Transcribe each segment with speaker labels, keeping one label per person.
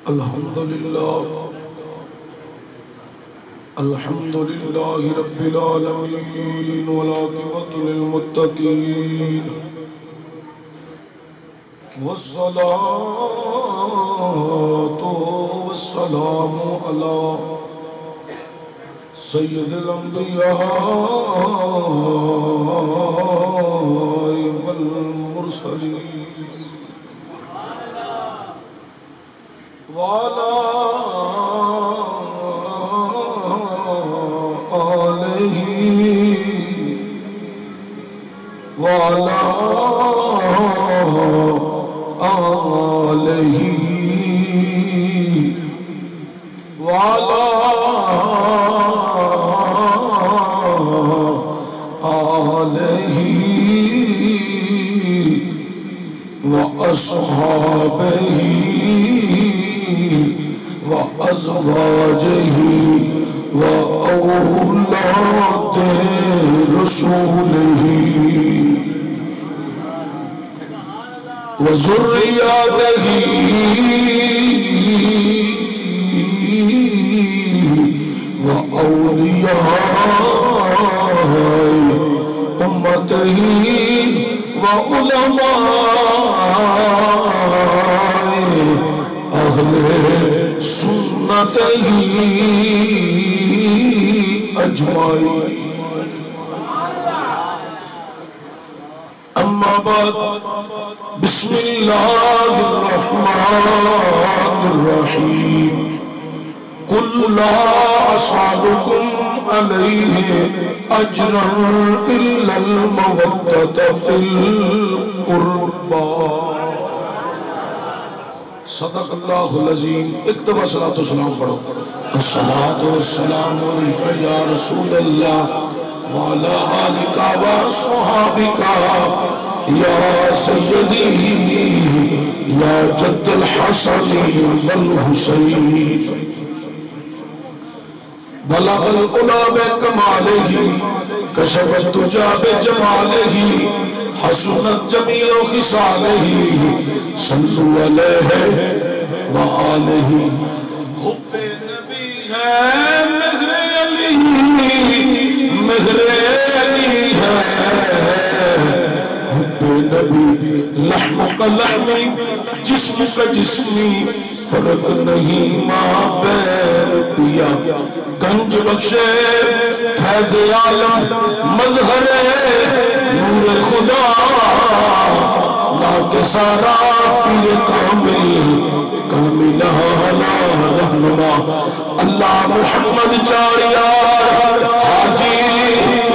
Speaker 1: الحمدللہ رب العالمین والعاقبۃ للمتقین والصلاة والسلام علی سید الانبیاء والمرسلین وعلى آله وعلى آله وعلى آله وأصحابه وأزواجه وأولاد رسوله وذرياته وأولياء أمته وعلماء أهل سنته أجمعين أما بعد بسم الله الرحمن الرحيم قل لا أسألكم عليه أجرا إلا المودة في القربى صدق اللہ العظیم. ایک دفعہ صلاۃ والسلام پڑھو. الصلاۃ والسلام علیکہ یا رسول اللہ وعلی آلک واصحابک یا سیدی یا جد الحسن والحسین بلغ العلا بکمالہ کشف الدجى بجمالہ حسنت جمیع خصالہ صلو علیہ وآلہ. حب نبی ہے مہر علی مہر علی ہے حب نبی لحم کا لحمی جسم کا جسمی فرق نہیں ماں بین پیا گنج بخشے فیض عالم مظہر نور خدا لاکھ سارا پیر کامل کاملہ رہنما اللہ محمد چاریار حاجی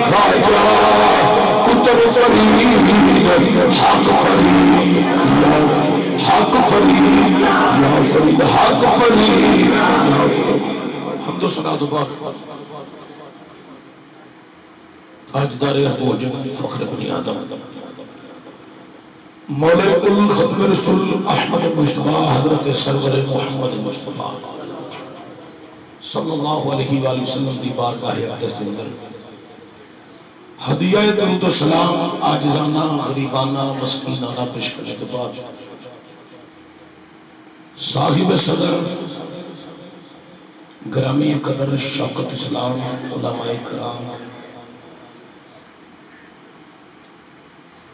Speaker 1: خواجہ کتب فرید حق فرید حق فرید یا فرید حق فرید یا فرید. حمد و ثنا و بات تاجدار ابوجہل فخر بنی آدم مولا کل ختم رسول احمد مجتبیٰ حضرت سرور محمد مجتبیٰ صلی اللہ علیہ وآلہ وسلم دی بارگاہ اقدس اندر ہدیہ درود و سلام عاجزانہ غریبانہ مسکینانہ پیش کرنے کے بعد صاحب صدر گرامی قدر شوکت اسلام علماء کرام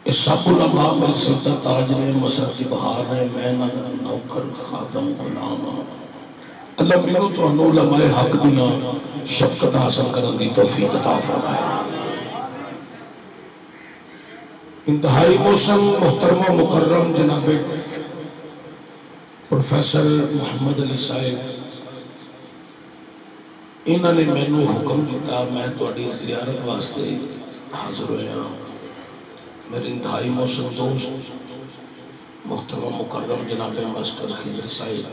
Speaker 1: اس سب علماء مل سکتا تاج نے مسجد کی بہار نے میں نوکر خادم غلام اللہ میرے تو انہوں علماء حق دیاں شفقت حاصل کرن دی توفیق عطا فرمائے. انتہائی موسم محترم و مکرم جناب پروفیسر محمد علی صاحب انہوں نے میں نے حکم دیتا میں توڑی زیارت واسطے حاضر ہویا. میرے انتہائی موسم دوست محترم مکرم جناب ماسٹر خضر صاحب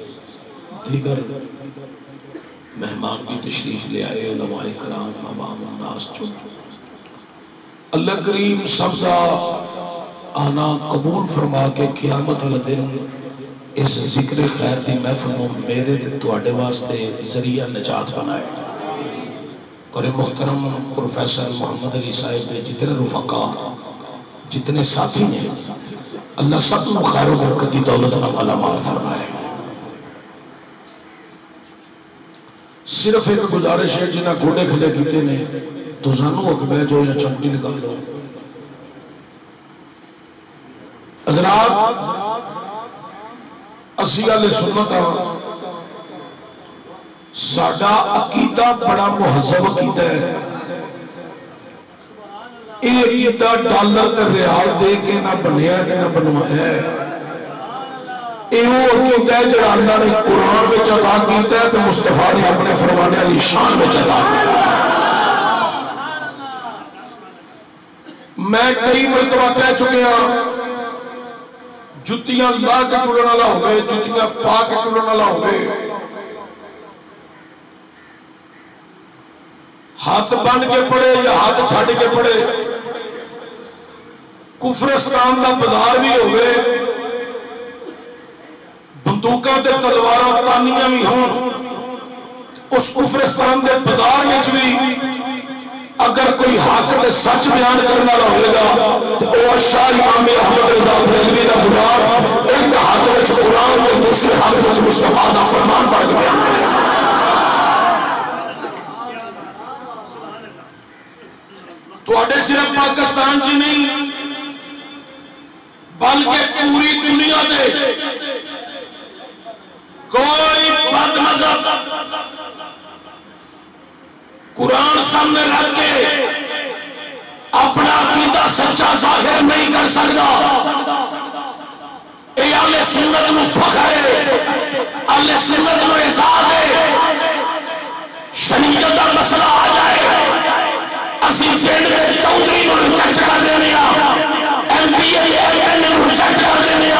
Speaker 1: دیگر مہمان کی تشریف لے آئے علماء کرام عوام الناس چون اللہ کریم سب کا آنا قبول فرما کے قیامت والا دن اس ذکر خیر دی محفل میرے تواڈے واسطے ذریعہ نجات بنائے. اور محترم پروفیسر محمد علی صاحب دے جتنے رفقا جتنے ساتھی ہیں اللہ سب کو خیر و برکت دی دولت نہ مالا مال فرمائے. صرف ایک گزارش ہے جنہیں گھوڑے کھلے کیتے نے تو سانو اک بہ جاؤ یا چمٹی نکالو حضرات اسی اہل سنت ساڈا عقیدہ بڑا مہذب عقیدہ ہے یہ عقیدہ ڈالر تے ریال دے کے نہ بنیا کہ نہ بنوایا ہے یہ وہ عقیدہ ہے جو اللہ نے قرآن میں عطا کیتا ہے تو مصطفیٰ نے اپنے فرمانے علی شان میں عطا کیتا ہے میں کئی مرتبہ کہہ چکے ہیں جتیاں لا کے ٹرن والا ہو گئے جتیاں پا کے ٹرن والا ہو گئے ہاتھ بن کے پڑے یا ہاتھ چھڑ کے پڑے کفرستان دا بازار بھی ہو گئے بندوقاں تے تلواراں تانیاں بھی ہوں اس کفرستان دے بازار وچ بھی اگر کوئی حق تے سچ بیان کرنے والا ہوئے گا تو وہ شاہ امام احمد رضا بریلوی دا غلام ایک ہاتھ وچ قرآن تے دوسرے ہاتھ وچ مصطفیٰ دا فرمان پڑھ کے بیان کرے گا تو صرف پاکستان جی نہیں بلکہ پوری دنیا دے کوئی بد مذہب قرآن سامنے رکھ کے اپنا عقیدہ سچا ظاہر نہیں کر سکتا اے اہل سنت نو فخر ہے اہل سنت نو اعزاز ہے شریعت دا مسئلہ آ جائے اسی پنڈ دے چودھری نو ریجیکٹ کر دینے M P A M N A نو ریجیکٹ کر دینے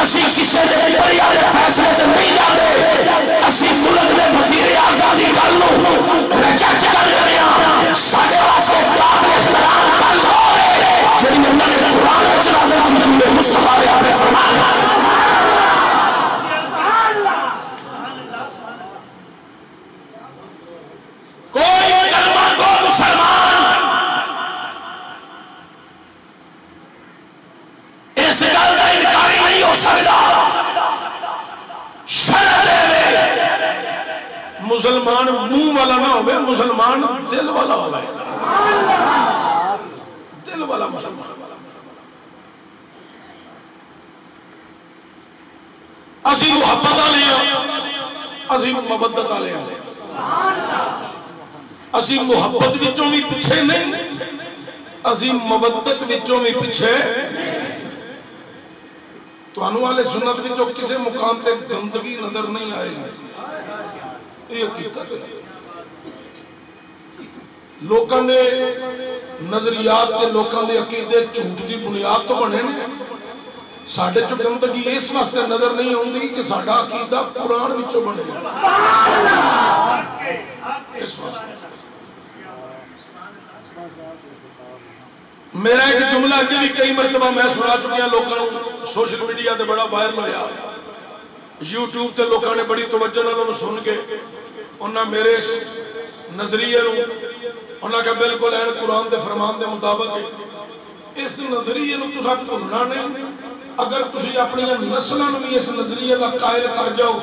Speaker 1: اسی کسی سے بڑی والے فیصلے سے نہیں جاتے اسی ملک میں وزیر آزادی کر لو ریجیکٹ کر دینے سارے واسطے قابل احترام کر لو جڑی اللہ نے قرآن وچ نازل کی ہے مصطفیٰ نے اپنے فرمایا کوئی کلمہ کو مسلمان اس گل کا انکاری نہیں ہو سکتا شرط ہے مسلمان منہ والا نہ ہوئے مسلمان دل والا ہوئے دل والا مسلمان اسی محبت آلے ہیں اسی مبدت آلے ہیں اسی محبت وچوں بھی پچھے نہیں اسی مبدت وچوں بھی پچھے تو انو والے سنت وچوں کسے مقام تے گندگی نظر نہیں آئے گی یہ حقیقت ہے لوکاں نے نظریات تے لوکاں دے عقیدے جھوٹ دی بنیاد تو بنے نے ساڈے چوں گندگی اس واسطے نظر نہیں ہوندی کہ ساڈا عقیدہ قرآن وچوں بنے اس واسطے میرا ایک جملہ کہ بھی کئی مرتبہ میں سنا چکیا لوگوں سوشل میڈیا تے بڑا وائرل ہویا یوٹیوب تے لوگوں نے بڑی توجہ نال سن کے انہاں میرے نظریے نو انہاں کہ بالکل این قرآن دے فرمان دے مطابق اس نظریے نو تساں بھولنا نہیں اگر تسی اپنی نسلاں بھی اس نظریے دا قائل کر جاؤ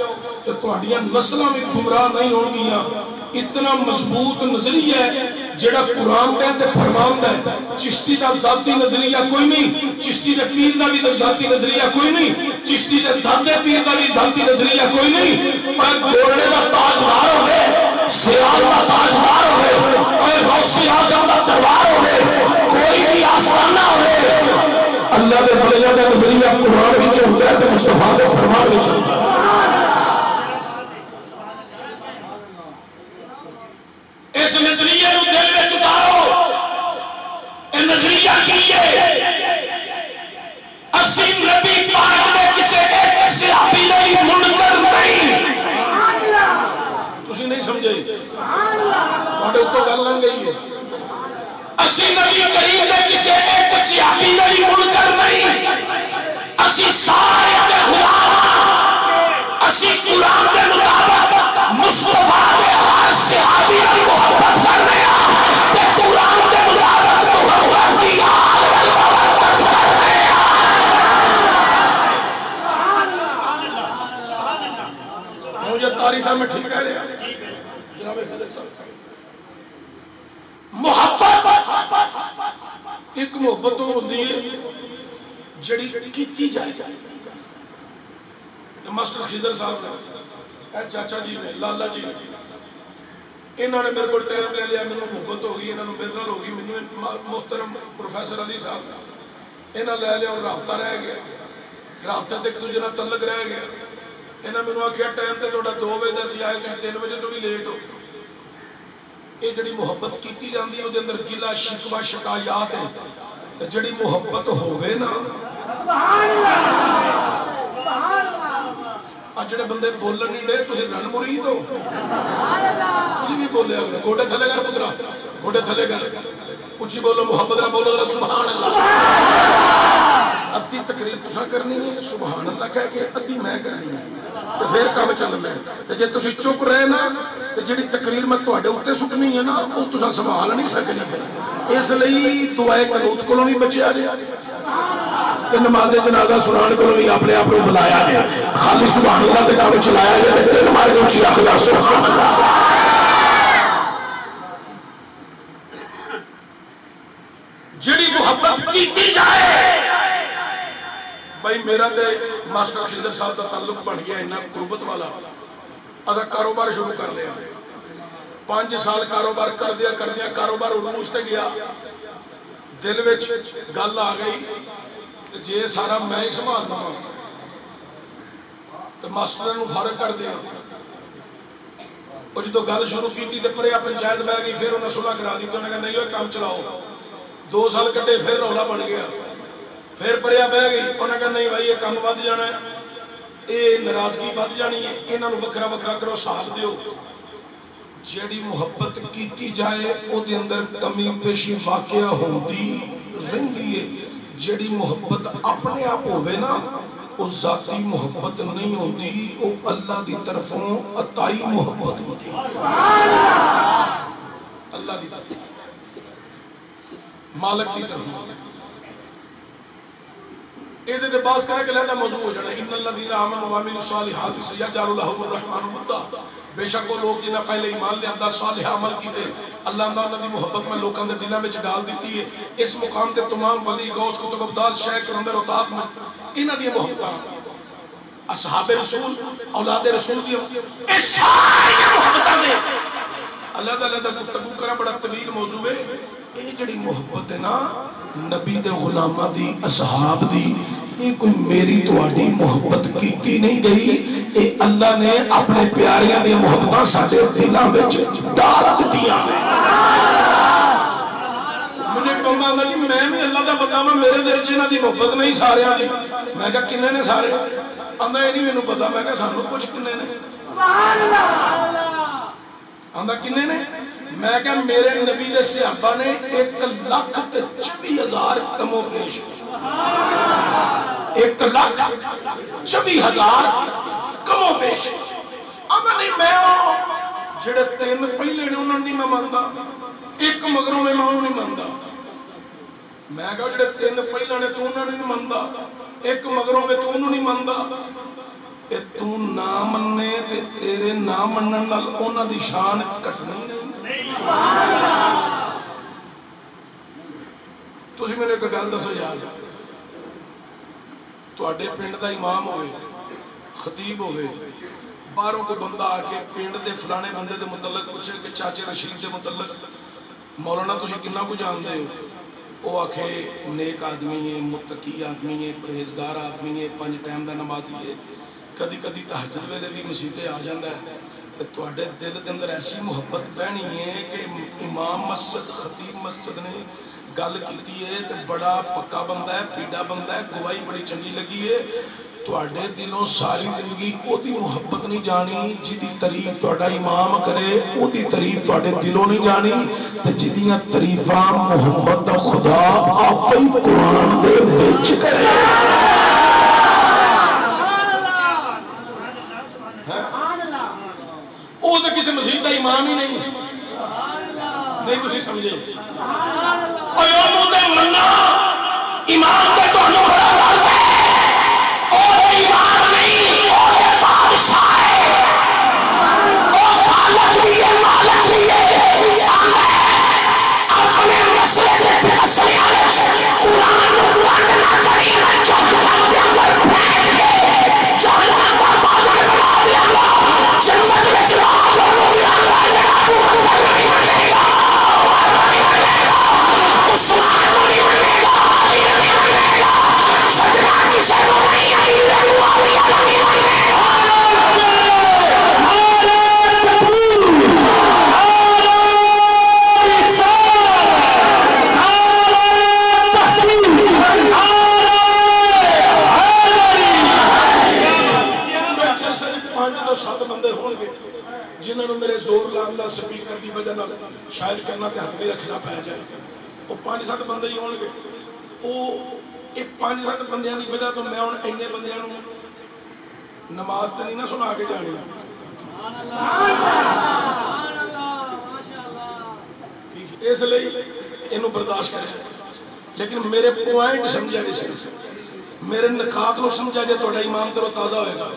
Speaker 1: تو تہاڈیاں نسلاں بھی گمراہ نہیں ہون گیاں اتنا مضبوط نظریہ ہے جڑا قرآن تے فرمان ہے چشتی دا ذاتی نظریہ کوئی نہیں چشتی دے پیر دا بھی ذاتی نظریہ کوئی نہیں چشتی دے دادے پیر دا بھی ذاتی نظریہ کوئی نہیں اور گورنے دا تاجدار ہوئے سیال دا تاجدار ہوئے اور غوثی اعظم دا دربار ہوئے کوئی بھی آسمانہ ہوئے اللہ دے بلیاں دا نظریہ قرآن وچ ہوتا ہے تے مصطفیٰ دے فرمان وچ ہوتا ہے اس نظریے نو دل میں اتارو اے نظریہ کی ہے اسی نبی پاک نے کسے ایک صحابی نے منکر نہیں تسی نہیں سمجھے تہاڈے اوپر گل لنگ گئی ہے اسی نبی کریم نے کسے ایک صحابی نے منکر نہیں اسی سارے دے غلام اسی قرآن کے مطابق مصطفیٰ دے ہر صحابی نے محبت کرنے تے قرآن کے مطابق محبت کی آل والمحبت کرنے مجھے تاریخ صاحب میں ٹھیک کہہ رہے ہیں جناب محبت ایک محبت ہوتی ہے جڑی کیتی جائے ماسٹر خضر صاحب چاچا جی نے لالا جی انہوں نے میرے کو ٹائم لے لیا میرے محبت ہو گئی انہوں میرے نال ہو گئی میرے محترم پروفیسر علی صاحب انہوں لے لیا اور رابطہ رہ گیا رابطہ تے ایک دوجے نال تعلق رہ گیا انہوں نے آخیا ٹائم تے تھوڑا 2 بجے دا سی آئے تھی 3 بجے تو بھی لیٹ ہو یہ جڑی محبت کیتی جاندی ہے وہ اندر گلا شکوہ شکایات ہے تو جڑی محبت ہوئے نا سبحان اللہ آج جڑے بندے بولن نہیں دے تسی رن مرید ہو تسی بھی بولے اگر گوڑے تھلے کر پترا گوڑے تھلے کر اچھی بولو محبت نہ بولو سبحان اللہ ادھی تقریر تسا کرنی ہے سبحان اللہ کہہ کے ادھی میں کرنی ہے تو پھر کام چلنا ہے تو جے تسی چپ رہے نا تو جڑی تقریر میں تواڈے اوتے سٹنی ہے نا وہ تسا سنبھال نہیں سکنی اس لیے دعائے قنوت کولوں نہیں بچیا جے تو نماز جنازہ سنان کو بھی اپنے آپ کو بلایا ہے خالی سبحان اللہ دے کام چلایا ہے تے ہمارے کو چیا خدا سبحان اللہ جڑی محبت کیتی جائے بھائی میرا تے ماسٹر خضر صاحب کا تعلق بن گیا اتنا قربت والا اسا کاروبار شروع کر لیا 5 سال کاروبار کر دیا کاروبار عروج تے گیا دل وچ گل آ گئی جے سارا میں ہی سنبھالنا تو ماسٹر نو فارغ کر دیا اور جدو گل شروع کی تھی تو پریا پنچایت بہ گئی پھر انہیں صلح کرا دی تو انہیں کہا نہیں ہوئے کام چلاؤ 2 سال کٹے پھر رولا بن گیا پھر پریا بہ گئی انہیں کہا نہیں بھائی یہ کام بد جانا ہے یہ ناراضگی بد جانی ہے انہوں نے وکھرا وکھرا کرو ساتھ دیو جیڑی محبت کیتی جائے او دے اندر کمی پیشی واقعہ ہوندی رہندی ہے جیڑی محبت اپنے آپ ہوئے نا او ذاتی محبت نہیں ہوندی او اللہ دی طرفوں عطائی محبت ہوندی اللہ دی طرف مالک دی طرف ایدے دے باس کرنے کے لئے موضوع ہو جانا ان الذین آمنوا وعملوا الصالحات سیجعل لهم الرحمن ودا بے شک وہ لوگ جنہیں پہلے ایمان لے اندر صالح عمل کی دے اللہ اللہ دی محبت میں لوگوں دے دلوں میں ڈال دیتی ہے اس مقام تے تمام ولی غوث کتب ابدال شیخ کلندر اطاعت میں انہاں دی محبتاں اصحاب رسول اولاد رسول دی اس ساری محبتاں دے اللہ تعالیٰ دا گفتگو کرا بڑا طویل موضوع ہے یہ جڑی محبت ہے نا نبی دے غلامہ دی اصحاب دی یہ کوئی میری تواڈی محبت کیتی نہیں گئی اے اللہ نے اپنے پیاریاں دی محبتاں ساڈے دلاں وچ ڈال دتیاں نے مجھے بندہ آندا جی میں بھی اللہ دا بندہ ہاں میرے دل وچ انہاں دی محبت نہیں ساریاں دی میں کہا کنے نے سارے آندا یہ نہیں مینوں پتہ میں کہا سانوں کچھ کنے نے سبحان اللہ آندا کنے نے میں کہا میرے نبی دے صحابہ نے 1,24,000 کم و بیش 1,24,000 کم و بیش آندا نہیں میں جڑے 3 پہلے نے انہوں نہیں میں ماندا ایک مگروں میں انہوں نہیں ماندا میں کہا جڑے 3 پہلے نے تو انہوں نہیں ماندا ایک مگروں میں تو انہوں نہیں ماندا تے تو نہ مننے تے تیرے نہ منن نال انہاں دی شان کٹنی نہیں تسی میں نے ایک گل دسو یاد تواڈے پنڈ دا امام ہوئے خطیب ہوئے باہروں کو بندہ آ کے پنڈ دے فلانے بندے دے متعلق پوچھے کہ چاچے رشید دے متعلق مولانا تسی کنا کو جان دے ہو وہ آکھے نیک آدمی ہے متقی آدمی ہے پرہیزگار آدمی ہے 5 ٹائم دا نمازی ہے کدی کدی تہجد ویلے بھی مسجدے آ جاندا ہے تو تواڈے دل دے اندر ایسی محبت بہنی ہے کہ امام مسجد خطیب مسجد نے گل کیتی ہے تو بڑا پکا بندہ ہے پیڑا بندہ ہے گواہی بڑی چنگی لگی ہے تواڈے دلوں ساری زندگی او دی محبت نہیں جانی جدی تعریف تواڈا امام کرے او دی تعریف تواڈے دلوں نہیں جانی تے جدیاں تعریفاں محمد دا خدا آپ ہی قرآن دے وچ کرے وہ تو کسی مسجد کا امام ہی نہیں تسی سمجھے امام تے تانوں بڑا لڑ ہے او تے امام نہیں او تے بادشاہ ہے او خالق بھی ہے 5 ਤੋਂ 7 ਬੰਦੇ ਹੋਣਗੇ ਜਿਨ੍ਹਾਂ ਨੂੰ ਮੇਰੇ ਜ਼ੋਰ ਲਾਉਣ ਦਾ ਸਪੀਕਰ ਦੀ ਵਜ੍ਹਾ ਨਾਲ ਸ਼ਾਇਦ ਕਰਨਾ ਤੇ ਹੱਥ ਵੀ ਰੱਖਣਾ ਪੈ ਜਾਏ। ਉਹ 5-7 ਬੰਦੇ ਹੀ ਹੋਣਗੇ। ਉਹ ਇਹ 5-7 ਬੰਦਿਆਂ ਦੀ ਵਜ੍ਹਾ ਤੋਂ ਮੈਂ ਹੁਣ ਇੰਨੇ ਬੰਦਿਆਂ ਨੂੰ ਨਮਾਜ਼ ਤੇ ਨਹੀਂ ਨਾ ਸੁਣਾ ਕੇ ਜਾਣੀ। اس لیے انہوں برداشت کرے لیکن میرے پوائنٹ سمجھا جسے میرے نکات کو سمجھا جائے تو ایمان تر و تازہ ہوئے گا۔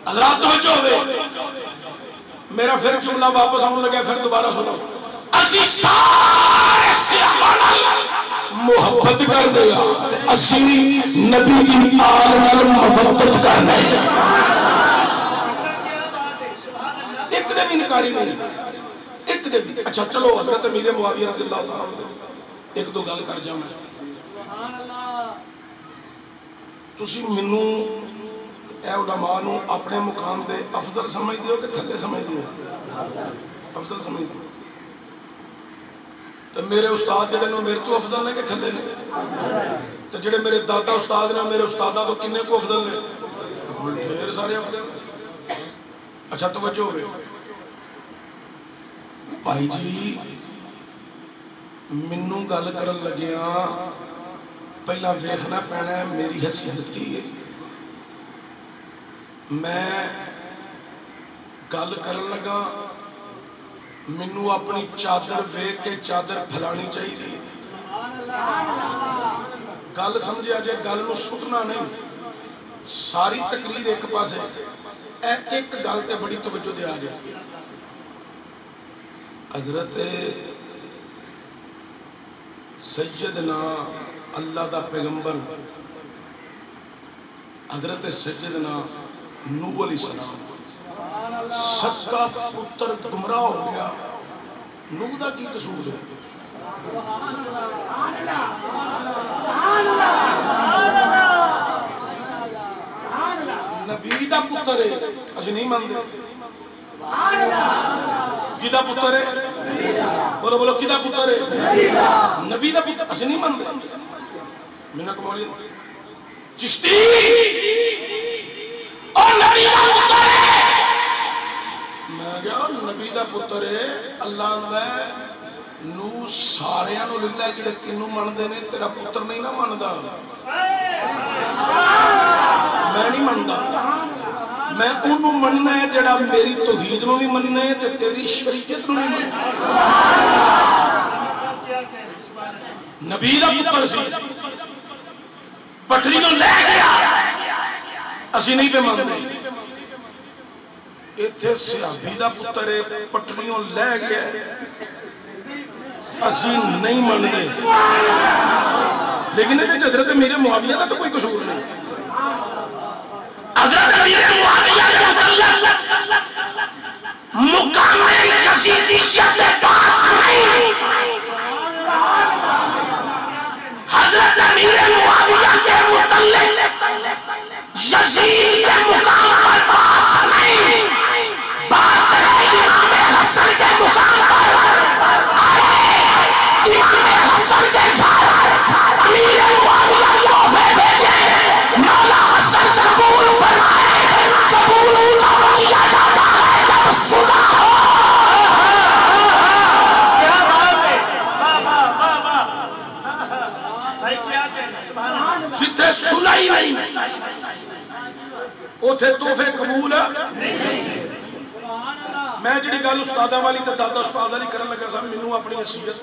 Speaker 1: حضرات توجہ ہوئے میرا پھر جملہ واپس آنے لگا پھر دوبارہ سنو اسی سارے سیاحان محبت کر دیا اسی نبی کی آل محبت کرنے ایک دے بھی نکاری نہیں ایک دے بھی۔ اچھا چلو حضرت امیر معاویہ رضی اللہ تعالیٰ عنہ ایک دو گل کر جاؤں تسی منو اے علماء نو اپنے مقام دے افضل سمجھ دیو کہ تھلے سمجھ دیو؟ افضل سمجھ دیو۔ تو میرے استاد جڑے نو میرے تو افضل نے کہ تھلے نے؟ تو جڑے میرے دادا استاد نے میرے استادہ تو کنے کو افضل نے؟ ڈھیر سارے افضل۔ اچھا توجہ ہوئے بھائی جی منو گل کرن لگیا پہلا ویکھنا پینا ہے میری حیثیت کی ہے۔ میں گل کرن لگا منو اپنی چادر ویکھ کے چادر پھلانی چاہیے۔ گل سمجھے جائے گل نو سٹنا نہیں ساری تقریر ایک پاس ہے ایک گل تے بڑی توجہ دے آ جائے۔ حضرت سیدنا اللہ دا پیغمبر حضرت سیدنا نوح علیہ السلام سکا پتر گمراہ ہو گیا۔ نوح دا کی قصور ہے؟ نبی دا پتر ہے اچھا نہیں ماندے کدہ پتر ہے؟ بولو بولو کدہ پتر ہے؟ نبی دا پتر اچھا نہیں ماندے منہ کو مولی چشتی اور نبی دا پتر ہے۔ میں گیا نبی دا پتر ہے اللہ اندھے نو سارے انو للہ جڑے تینوں مندے نے تیرا پتر نہیں نہ مندہ میں نہیں مندہ میں انہوں مننا ہے جڑا میری توحید نو بھی مننا ہے تے تیری شریعت نو بھی مننا ہے۔ نبی دا پتر سی پٹری نو لے گیا اسی نہیں پہ مانتے ایتھے صحابی دا پتر ہے پٹریوں لے گیا اسی نہیں مانتے لیکن حضرت میرے معاویہ دا تو کوئی قصور نہیں۔ حضرت امیر معاویہ کے متعلق مقام یزیدیت پاس نہیں۔ حضرت امیر معاویہ کے متعلق یزید کے مقام پر پاس نہیں پاس ہے امام حسن کے مقام پر آئے امام حسن کے گھر امیر معاویہ تحفے بھیجے مولا حسن قبول فرمائے قبول تب کیا جاتا ہے جب سزا ہو۔ کیا بات ہے بھائی کیا کہنا جتھے سلائی نہیں اوتھے تحفے قبول میں جڑی گل استادہ والی تے دادا استاد والی کرن لگا سا مینوں اپنی حیثیت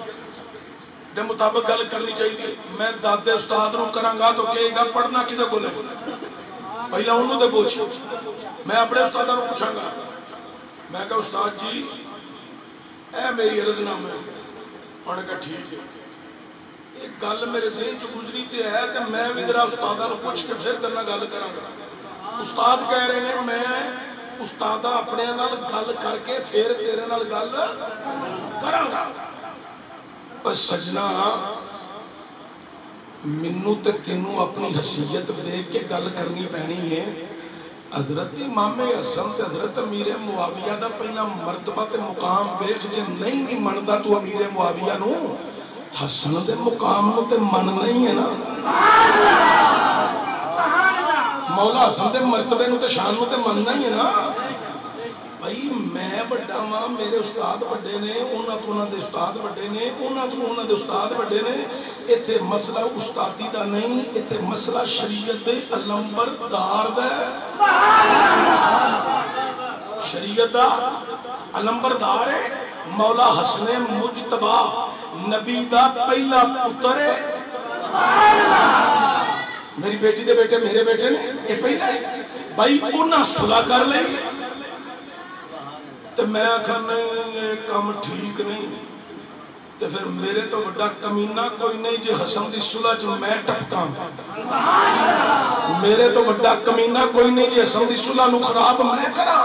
Speaker 1: دے مطابق گل کرنی چاہیے۔ میں دادے استاد نو کراں گا تو کہے گا پڑھنا کدے کول ہے پہلا انہوں دے پوچھ میں اپنے استادہ نو پوچھاں گا میں کہا استاد جی اے میری عرض نام ہے انہوں نے کہا ٹھیک ہے ایک گل میرے ذہن سے گزری تے ہے کہ میں بھی ذرا استادہ نو پوچھ کے پھر کرنا گل کراں گا۔ استاد کہہ رہے ہیں میں استادہ اپنے نال گل کر کے پھر تیرے نال گل کراں گا۔ اور سجنہ منو تے تینوں اپنی حیثیت دیکھ کے گل کرنی پہنی ہے۔ حضرت امام حسن تے حضرت امیر معاویہ دا پہلا مرتبہ تے مقام ویکھ جے نہیں مندا تو امیر معاویہ نو حسن دے مقام نو تے من نہیں ہے نا مولا حسن دے مرتبے نو تے شان نو تے مننا ہی ہے نا بھائی میں بڑا ماں میرے استاد بڑے نے انہاں تو انہاں دے استاد بڑے نے انہاں تو انہاں دے استاد بڑے نے ایتھے مسئلہ استادی دا نہیں ایتھے مسئلہ شریعت دے علمبردار دا شریعت دا علمبردار ہے مولا حسن مجتبی نبی دا پہلا پتر ہے میری بیٹی دے بیٹے میرے بیٹے نے یہ پہلا ہے بھائی انہاں صلح کر لئی تو میں آکھا نہیں یہ کام ٹھیک نہیں تو پھر میرے تو بڑا کمینہ کوئی نہیں جے حسن دی صلح جو میں ٹپکاں میرے تو بڑا کمینہ کوئی نہیں جے حسن دی صلح نو خراب میں کراں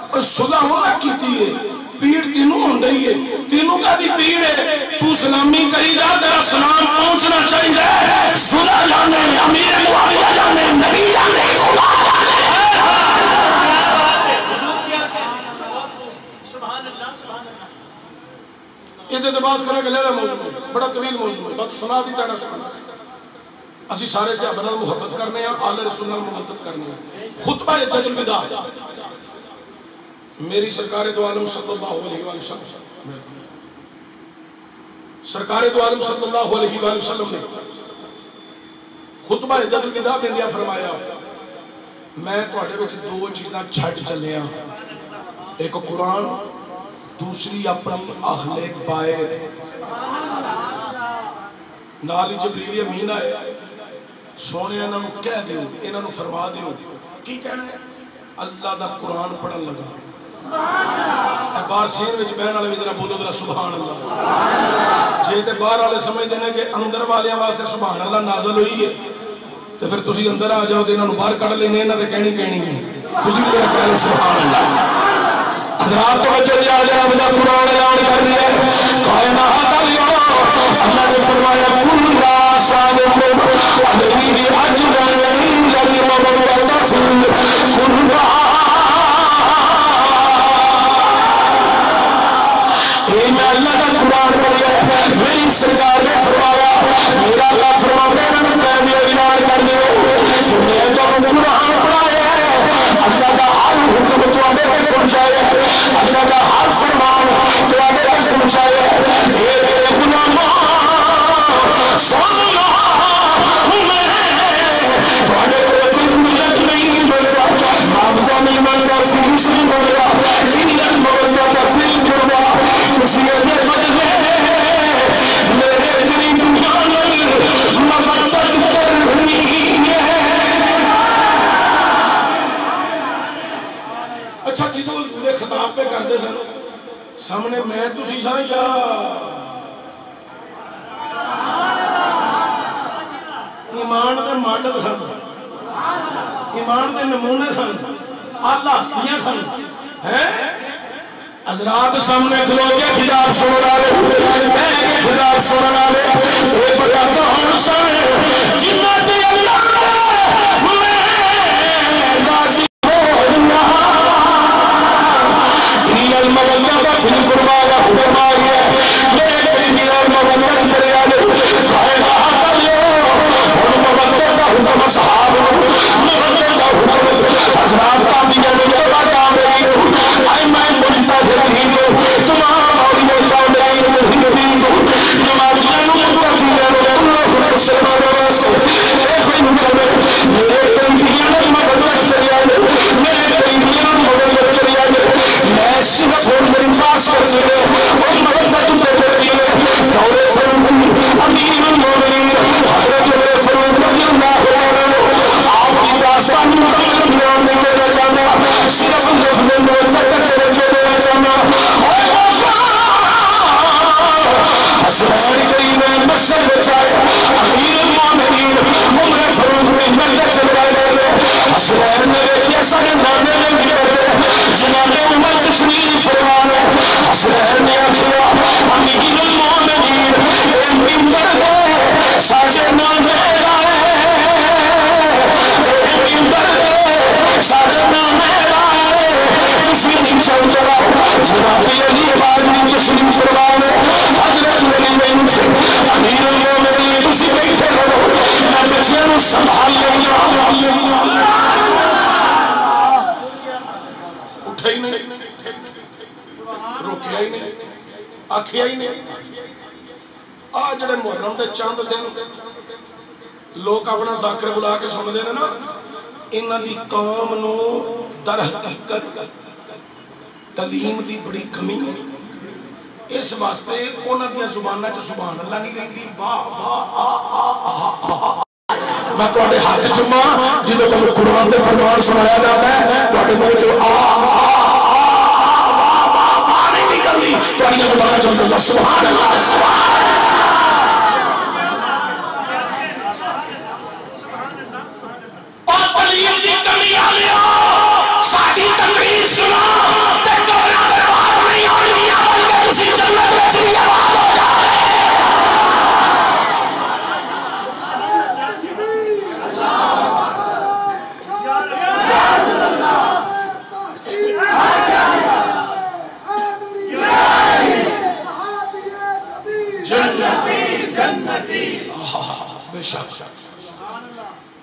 Speaker 1: اور صلح ہونا کیتی ہے پیڑ تینوں ہوں رہی ہے تینوں کا دی پیڑ ہے تو سلامی کری جا تیرا سلام پہنچنا چاہیے صلح جانے امیر معاویہ جانے نبی جانے خدا جانے یہ دے باز کرنے کے لئے موضوع ہے بڑا طویل موضوع ہے بس سنا دی ٹاڑا سنا اسی سارے سے ابنال محبت کرنے ہیں آل رسول اللہ محبت کرنے ہیں خطبہ جد الوداع میری سرکار دو عالم صلی اللہ علیہ وآلہ وسلم سرکار دو عالم صلی اللہ علیہ وآلہ وسلم نے خطبہ جد الوداع دے دیا فرمایا میں تو آٹھے بچے دو چیزاں چھٹ چلے ہیں ایک قرآن دوسری اپنی اہل بیت نالی جبریل امین آئے سونے انہوں نے کہہ دیو انہوں نے فرما دیو کی کہنا ہے اللہ دا قرآن پڑھن لگا اے بار سین وچ بہن والے بھی ذرا بولو ذرا سبحان اللہ جے تے باہر والے سمجھ دینے کہ اندر والیاں واسطے سبحان اللہ نازل ہوئی ہے تو پھر تسی اندر آ جاؤ تے انہاں نوں باہر کڈ لینے انہاں تے کہنی ہے تسی بھی ذرا کہہ لو سبحان اللہ حضرات توجہ دیا جا رب دا قرآن اعلان کر رہی ہے کائنات اللہ اللہ نے فرمایا کل لا سالکم علیہ اجرین جلی مبرد فل قرآن اے میں اللہ کا قرآن پڑھیا ہے میری سرکار نے فرمایا میرا اللہ فرمایا میں نے کہہ دیا اعلان کر دیا کہ میں تو قرآن پڑھایا ہے اللہ کا ہر حکم تو آنے پہ پہنچایا ہے اللہ کا ہر فرمان تو آگے تک پہنچائے اے میرے غلاماں سن لو میں تو آگے کوئی مجھت نہیں بول رہا معافظہ نہیں بول رہا فیس نہیں بول رہا انہیں بول رہا فیس بول رہا کسی ایسے بدلے میرے اتنی دنیا میں مبتت کرنی ہے اچھا چیزوں کو پورے خطاب پہ کر دے سن سامنے میں تو سیسا یا ایمان دے ماڈل سن ایمان دے نمونے سن اللہ ہستیاں سن حضرات سامنے کھلو کے خطاب سننا لے میں کے خطاب سننا لے اے بڑا کہان سن جنہ تے اللہ میں راضی الموجہ فی القربانہ فرمائی ہے میرے قریبی اور موجہ کرے آلے چاہے کہاں کر لو اور موجہ کا حکم صحاب موجہ کا حکم حضرات کا دیگر مجھے کام رہی ہوں آئی میں مجھتا دیتی ہوں تمام اولیاء چاہ رہی ہوں نمازیاں نمتتی ہے اللہ خود سے بیٹھے ہی نہیں، روکیا ہی نہیں، آکھیا ہی نہیں۔ آج جڑے محرم دے چاند دن لوگ اپنا ذاکر بلا کے سن دے نا، انہاں دی قوم نو در حقیقت تعلیم دی بڑی کمی، اس واسطے انہاں دی زبانہ چ سبحان اللہ نہیں رہندی، واہ واہ آ آ آ آ۔ میں تواڈے ہاتھ چوما جدوں تمہیں قرآن دے فرمان سنایا جاتا ہے، تواڈے منہ چ آ آ آ واہ واہ نہیں نکلدی، تواڈی زبانہ چ نکلدا سبحان اللہ سبحان اللہ۔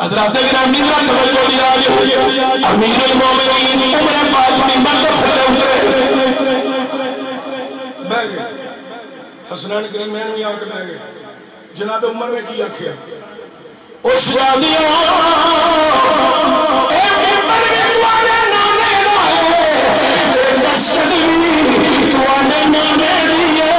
Speaker 1: حضرات گرامی کا توجہ دیا گیا، امیر المومنین عمر پاک منبر پر کھڑے اترے، بیٹھ گئے، حسنین گرینین بھی آ کے بیٹھ گئے، جناب عمر نے کی آکھیا او شادیوں اے عمر میں توانے نامے رہے، اے بشری توانے نامے دیئے،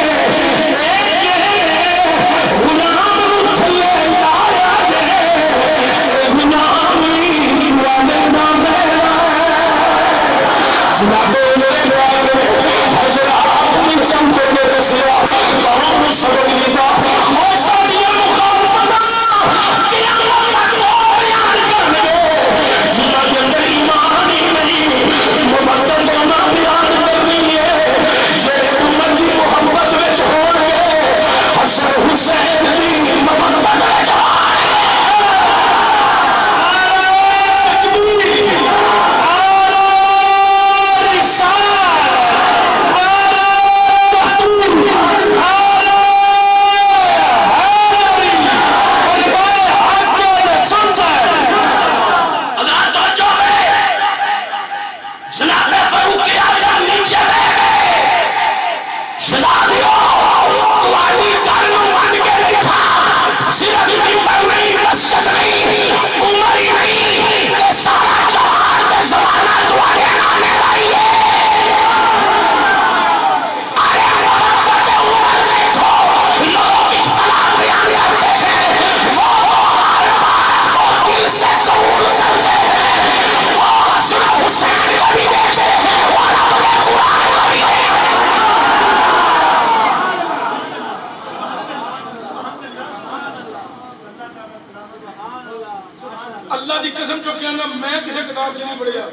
Speaker 1: اللہ دی قسم جو کہنا میں کسی کتاب چ نہیں پڑھیا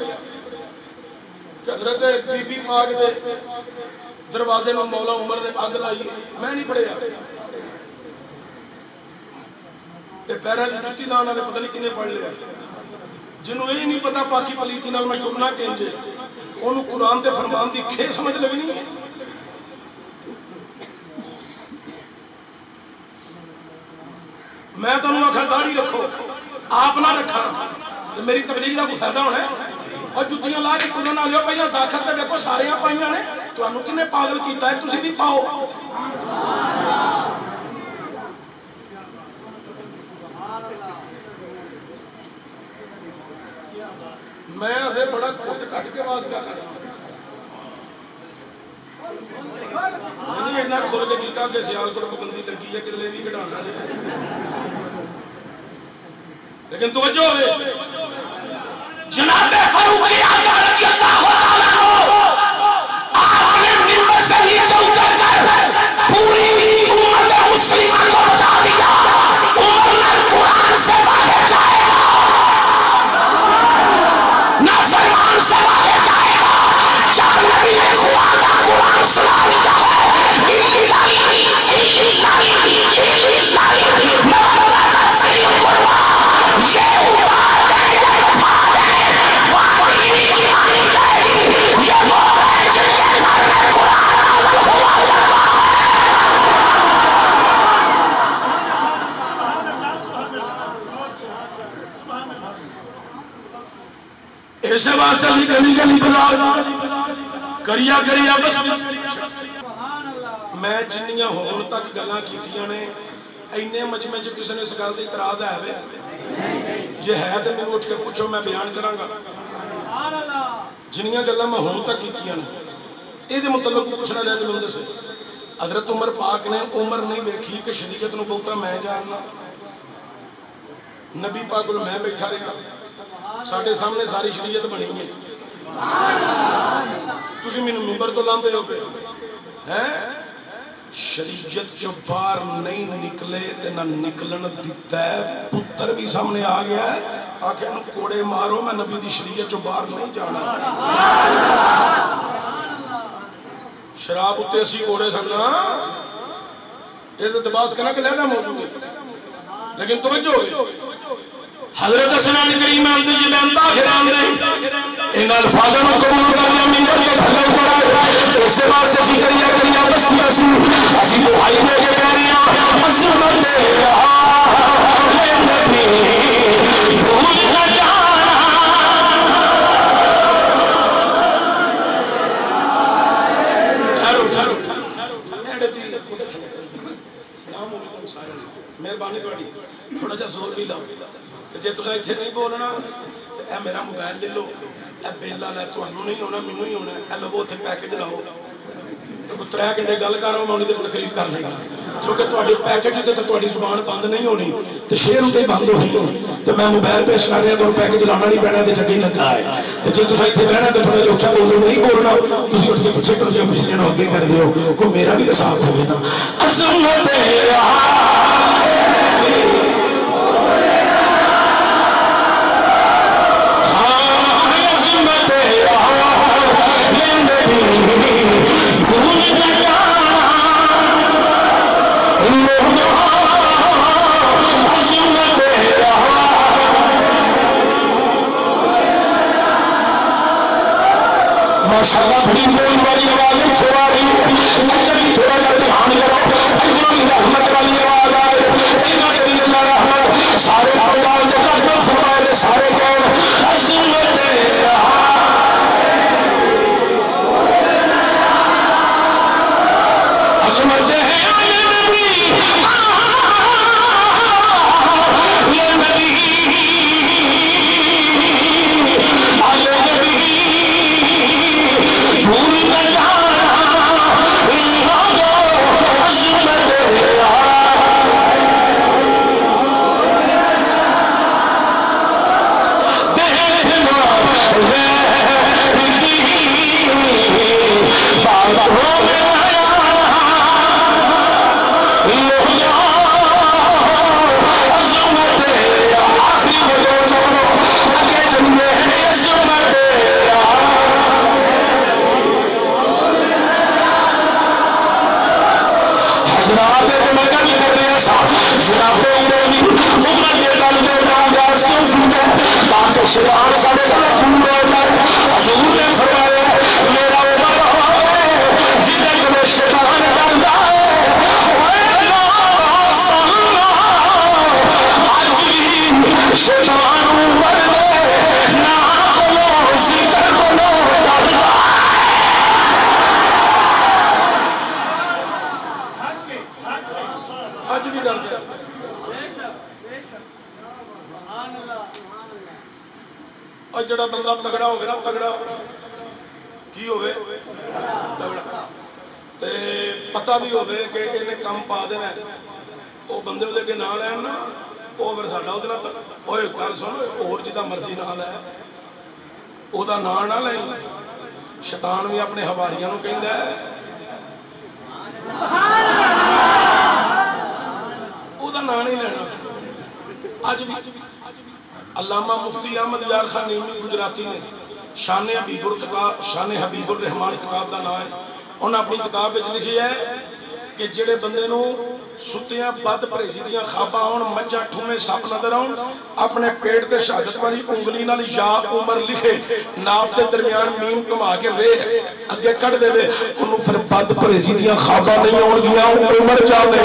Speaker 1: کہ حضرت بی بی پاک دے دروازے میں مولا عمر نے اگ لائی، میں نہیں پڑھیا۔ یہ پیروں کی جُتی لانا نے پتہ نہیں کنے پڑھ لیا، جنہوں یہ نہیں پتا پاکی پلیتی نال میں ڈبنا کینجے، انہوں قرآن تے فرمان دی کھے سمجھ لگی نہیں ہے۔ میں تو انہوں آخر داڑھی رکھو، آپ نہ رکھا تو میری تبلیغ کا کوئی فائدہ ہونا ہے۔ اور جتیاں لا کے کلوں نہ لیو، پہلے ساکھت تے دیکھو سارے یہاں پائیاں نے، تو انہوں کنے پاگل کیتا ہے، تسی بھی پاؤ۔ میں ادھے بڑا کوٹ کٹ کے آواز کیا کر رہا ہوں، میں نے اتنا کھول کے کیتا کہ سیاس کو پابندی لگی ہے کہ لے بھی کٹانا ہے، لیکن توجہ ہوئے جناب فاروق اعظم رضی اللہ تعالیٰ عنہ آپ نے منبر سے نیچے اتر کر پوری امت مسلمہ کو بتا دیا عمر نہ قرآن سے باہر جائے گا، نہ فرمان سے باہر جائے گا، جب نبی نے خدا کا قرآن سنا دیا ہے ایسے بات سے گلی گلی بلا کریا کریا بس میں جنیاں ہون تک گلاں کیتیاں نے اینے مجمع جو کسی نے اس گل تے اعتراض ہے وے جے ہے تے مینوں اٹھ کے پوچھو میں بیان کراں گا جنیاں گلاں میں ہون تک کیتیاں نے اے دے متعلق پوچھنا لے تے مینوں دسے حضرت عمر پاک نے عمر نہیں دیکھی کہ شریعت نو بہتا میں جاننا نبی پاک میں بیٹھا رہا ساڑھے سامنے ساری شریعت بنی ہے تسی مینوں منبر تو لاندے ہو پہ شریعت جو بار نہیں نکلے تے نہ نکلن دیتا ہے پتر بھی سامنے آ گیا ہے آکے انہوں کوڑے مارو میں نبی دی شریعت جو بار نہیں جانا شراب اتے اسی کوڑے سننا یہ تو دباس کرنا کہ لیدہ موجود ہے لیکن توجہ ہوئے حضرت سنان کریم آمدی جی بینتا خیران دیں ان الفاظوں میں قبول کر لیا منگر کے بھلو پر آئے اس سے بات سے اسی کریا کریا بستی رسول اسی دعائی میں کے کریاں عظمت رہا نبی بھول نہ جانا مہربانی پڑی تھوڑا جا زور بھی لاؤ جے تسا ایتھے نہیں بولنا اے میرا موبائل لے لو اے بیلا لے تانوں نہیں ہونا مینوں ہی ہونا اے لو اوتھے پیکج لاؤ تو 3 گھنٹے گل کر میں اونی دیر تقریر کر لے گا کیونکہ تہاڈی پیکج تے تہاڈی زبان بند نہیں ہونی تے شعر تے بند ہونی تے میں موبائل پیش کر رہا تو پیکج لانا نہیں پینا تے چنگی لگا ہے تے جے تسا ایتھے بہنا تے تھوڑا جا اچھا بولو نہیں بولنا تسی اٹھ کے پیچھے کرو جے پچھلے نو اگے کر دیو کوئی میرا بھی تے ساتھ ہوے نا عظمت ماشاءاللہ بڑی بول والی آوازیں چھوڑا رہی ہے اگر بھی تھوڑا جا دھیان کرو اگر رحمت والی آواز آئے اللہ رحمت سارے پروار سے رحمت فرمائے سارے کہن عظمت عظمت ہے شیطان سارے سارے پورے ہو جائے حضور نے فرمایا میرا عمر ہوئے جدھر میں شیطان ڈالتا ہے آج بھی شیطان عمر دے نہ کلو سیزر کلو ڈالتا آج بھی ڈالتا ہے اور جڑا بندہ تگڑا ہوگا نا تگڑا کی ہوئے تگڑا تے پتہ بھی ہوئے کہ انہیں کم پا دینا ہے وہ بندے ہوئے کے نال ہے نا وہ پھر ساڑھا ہوتے نا اوہ کل سن اور جیدہ مرضی نال ہے وہ دا نال نہ لیں شیطان بھی اپنے حواریاں نو کہیں ہے وہ دا نال نہیں لینا آج بھی علامہ مفتی احمد یار خان نیمی گجراتی نے شان حبیب الرحمان کتاب دا نام ہے انہوں نے اپنی کتاب وچ لکھی ہے کہ جڑے بندے نو ستیاں بد پریزی دیاں خواباں آن مجھا ٹھومے سپ نظر آن اپنے پیٹ تے شہادت والی انگلی نال یا عمر لکھے ناف تے درمیان میم کما کے رے اگے کٹ دے وے انہوں پھر بد پریزی دیاں خواباں نہیں آن گیا عمر جانے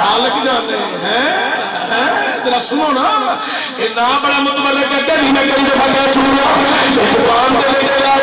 Speaker 1: مالک جانے ہیں ذرا سنو نا یہ نام بڑا متبرک ہے کہ نہیں میں کئی دفعہ کہہ چکا دکان دے لے کے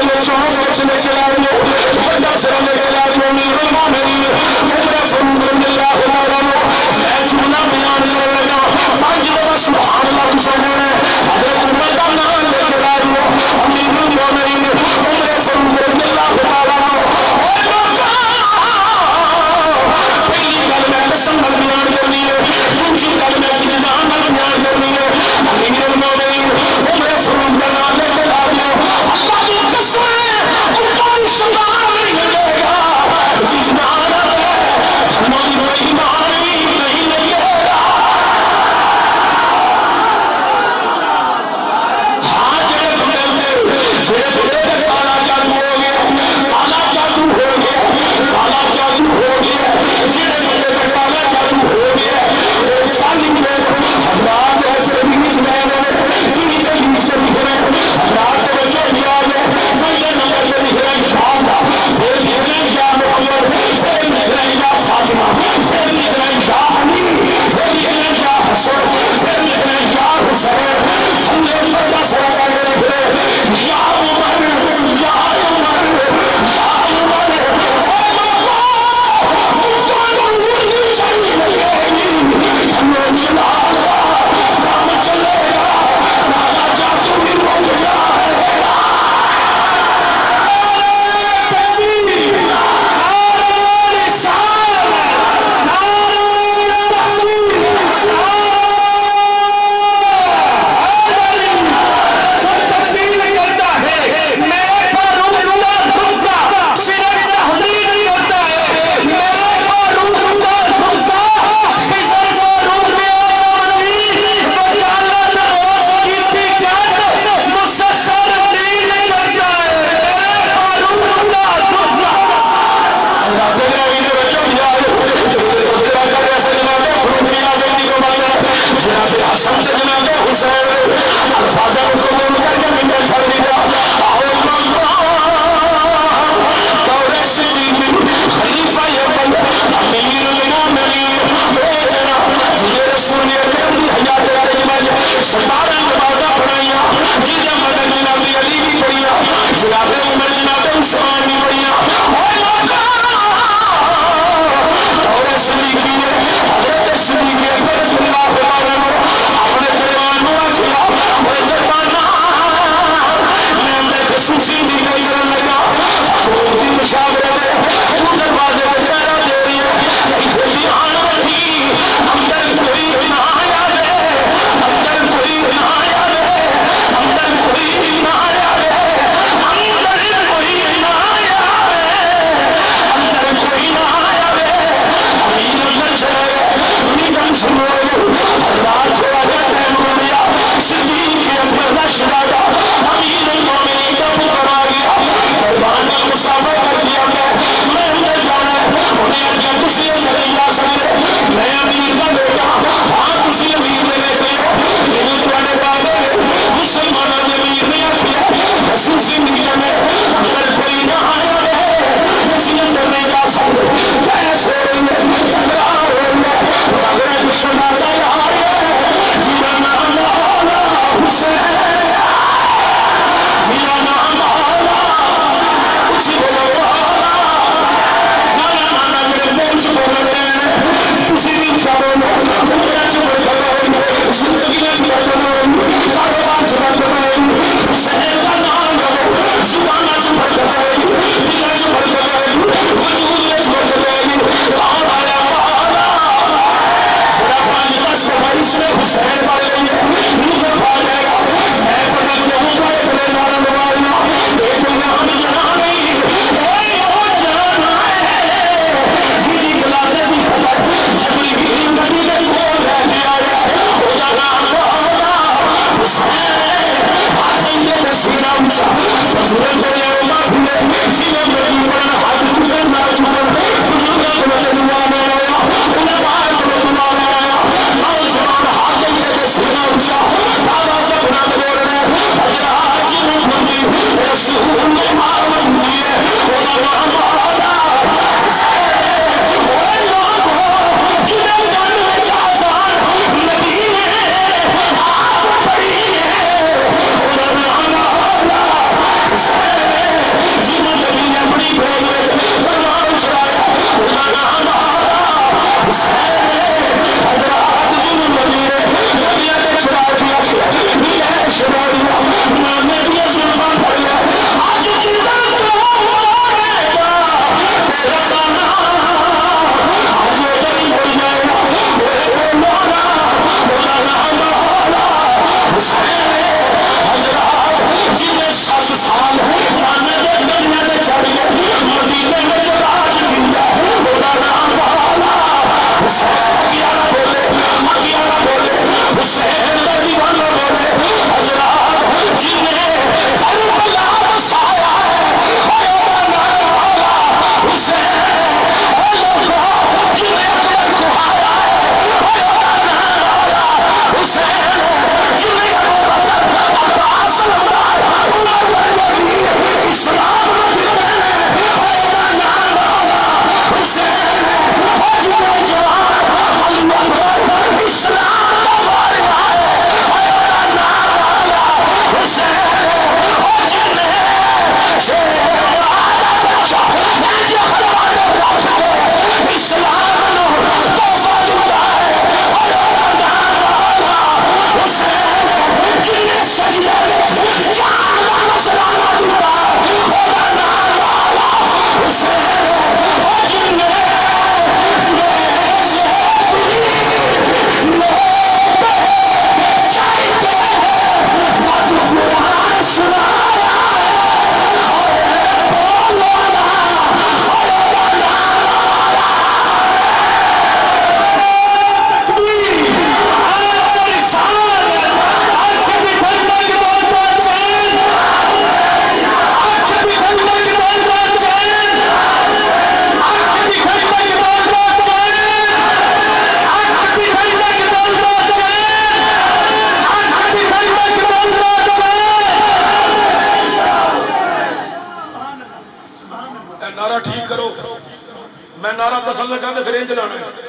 Speaker 1: میں نعرہ دسن لگا تو پھر انج لانا ہے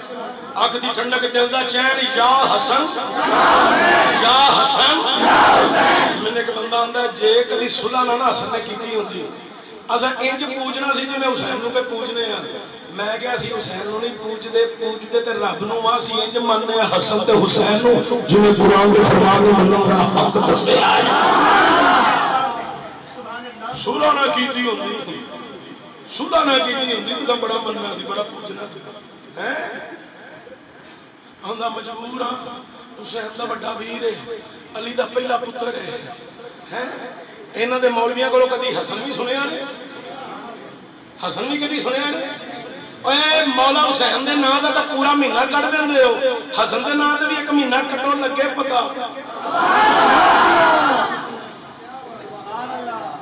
Speaker 1: اکھ دی ٹھنڈک دل دا چین یا حسن یا حسن میں نے ایک بندہ آندا ہے جے کبھی صلح نہ حسن نے کیتی ہوندی اسا انج پوجنا سی جے میں حسین نو پہ پوجنے ہیں میں کہا سی حسین نو نہیں پوجدے تے رب نو وا سی انج مننے حسن تے حسین نو جویں قرآن دے فرمان نو منن دا حق دسیا صلح نہ کیتی ہوندی صلح نہ کیتی ہوندی تو بڑا مننا سی بڑا پوجنا ہے ہوندا مجبور ہاں حسین دا بڑا ویر ہے علی دا پہلا پتر ہے انہاں دے مولویاں کولوں کدی حسن بھی سنیا نے حسن بھی کدی سنیا نے اے مولا حسین دے نام دا تے پورا مہینہ کٹ دیندے ہو حسن دے نام تے بھی ایک مہینہ کٹو لگے پتہ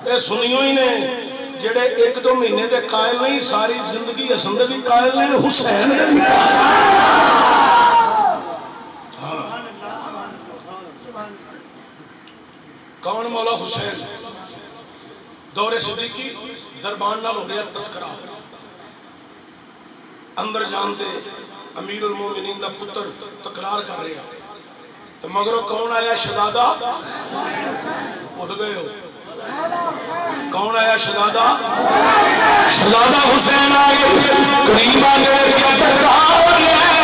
Speaker 1: اے سنیوں ہی نے جڑے ایک دو مہینے دے قائل نہیں ساری زندگی حسن دے بھی قائل نے حسین دے بھی قائل کون مولا حسین دور صدیقی دربان نال ہو رہا تذکرہ اندر جانتے امیر المومنین دا پتر تقرار کر رہا تو مگروں کون آیا شہزادہ بھول گئے ہو کون آیا شہزادہ شہزادہ حسین آئے قریب آگے کیا تقرار ہے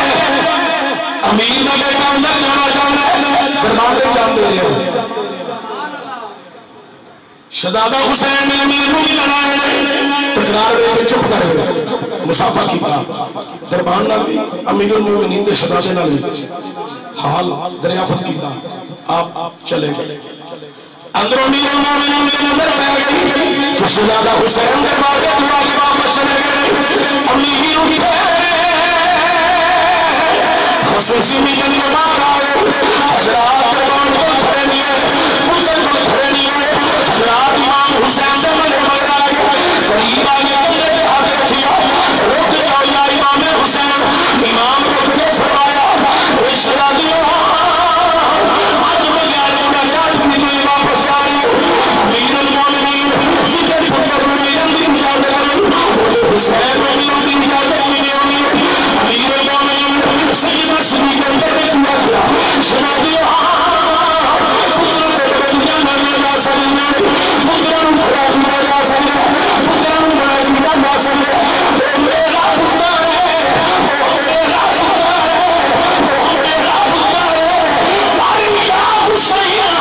Speaker 1: امیر دا بیٹا اندر جانا چاہنا ہے دربان دے جان دے رہے شہزادہ حسین نے امیر کو بھی لڑائے تقرار دے کے چپ کر گئے مسافہ کیتا دربان نہ بھی امیر المومنین دے شہزادے نہ بھی حال دریافت کیتا آپ چلے گئے اندر امیر المومنین کے نظر پہ گئی کہ شہزادہ حسین دے بارے دعا کے واپس چلے گئے امیر اٹھے خصوصی میٹنگ میں باہر آئے حضرات دربان کو کھڑے نہیں ہے مدر کو کھڑے نہیں ہے حضرات امام حسین سے ملے مگر آئے قریب آگے کمرے پہ ہاتھ رکھیا رک جاؤ یا امام حسین امام رک کے فرمایا اے شہزادیوں آج میں گیاروں کا جان کی تمہیں واپس آئی امیر المومنین جدر پتر میں میرے بھی اجازت کریں حسین میں بھی اجازت ملی ہوئی امیر المومنین سجدہ شروع کے اندر میں کیا کیا شہزادیوں پتر پہ دنیا مرنے کا سجدہ پتروں کو رکھنا جا سکتا پتروں کو رکھنا جا سکتا وہ میرا پتر ہے وہ میرا پتر ہے وہ میرا پتر ہے ماری یا حسین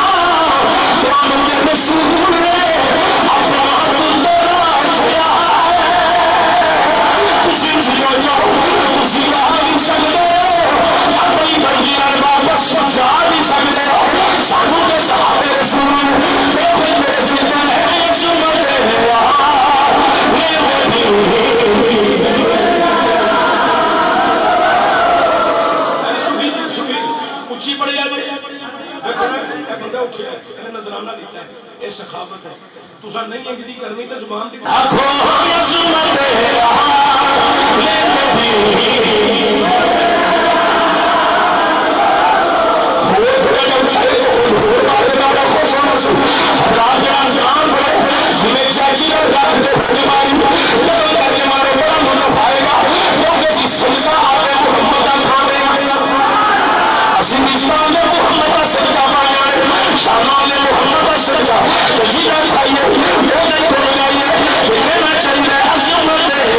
Speaker 1: تو مجھے رسول ہے اپنا پتر آجیا ہے کسی جیو جاؤ کسی آئی سکتے اپنی مرضیاں واپس جا نہیں سکتے ساتھوں کے صحابہ رسول اچھی پڑے جائے بندہ اٹھے انہیں نظرانہ دیتا ہے یہ سخاوت ہے تُسا نہیں انجدی کرنی تو زبان دیتا ہے حضرات جنان کام پڑے جنہیں چاچی اور رات کے بیماری لگل کر کے مارے بڑا منف آئے گا کیونکہ اس سلسہ آرے محمد کھانے اسی نجمان محمد سرجا پایا شامان محمد سرجا تو جینا چاہیے وہ نہیں پڑ جائیے دینا چاہیے عظمت ہے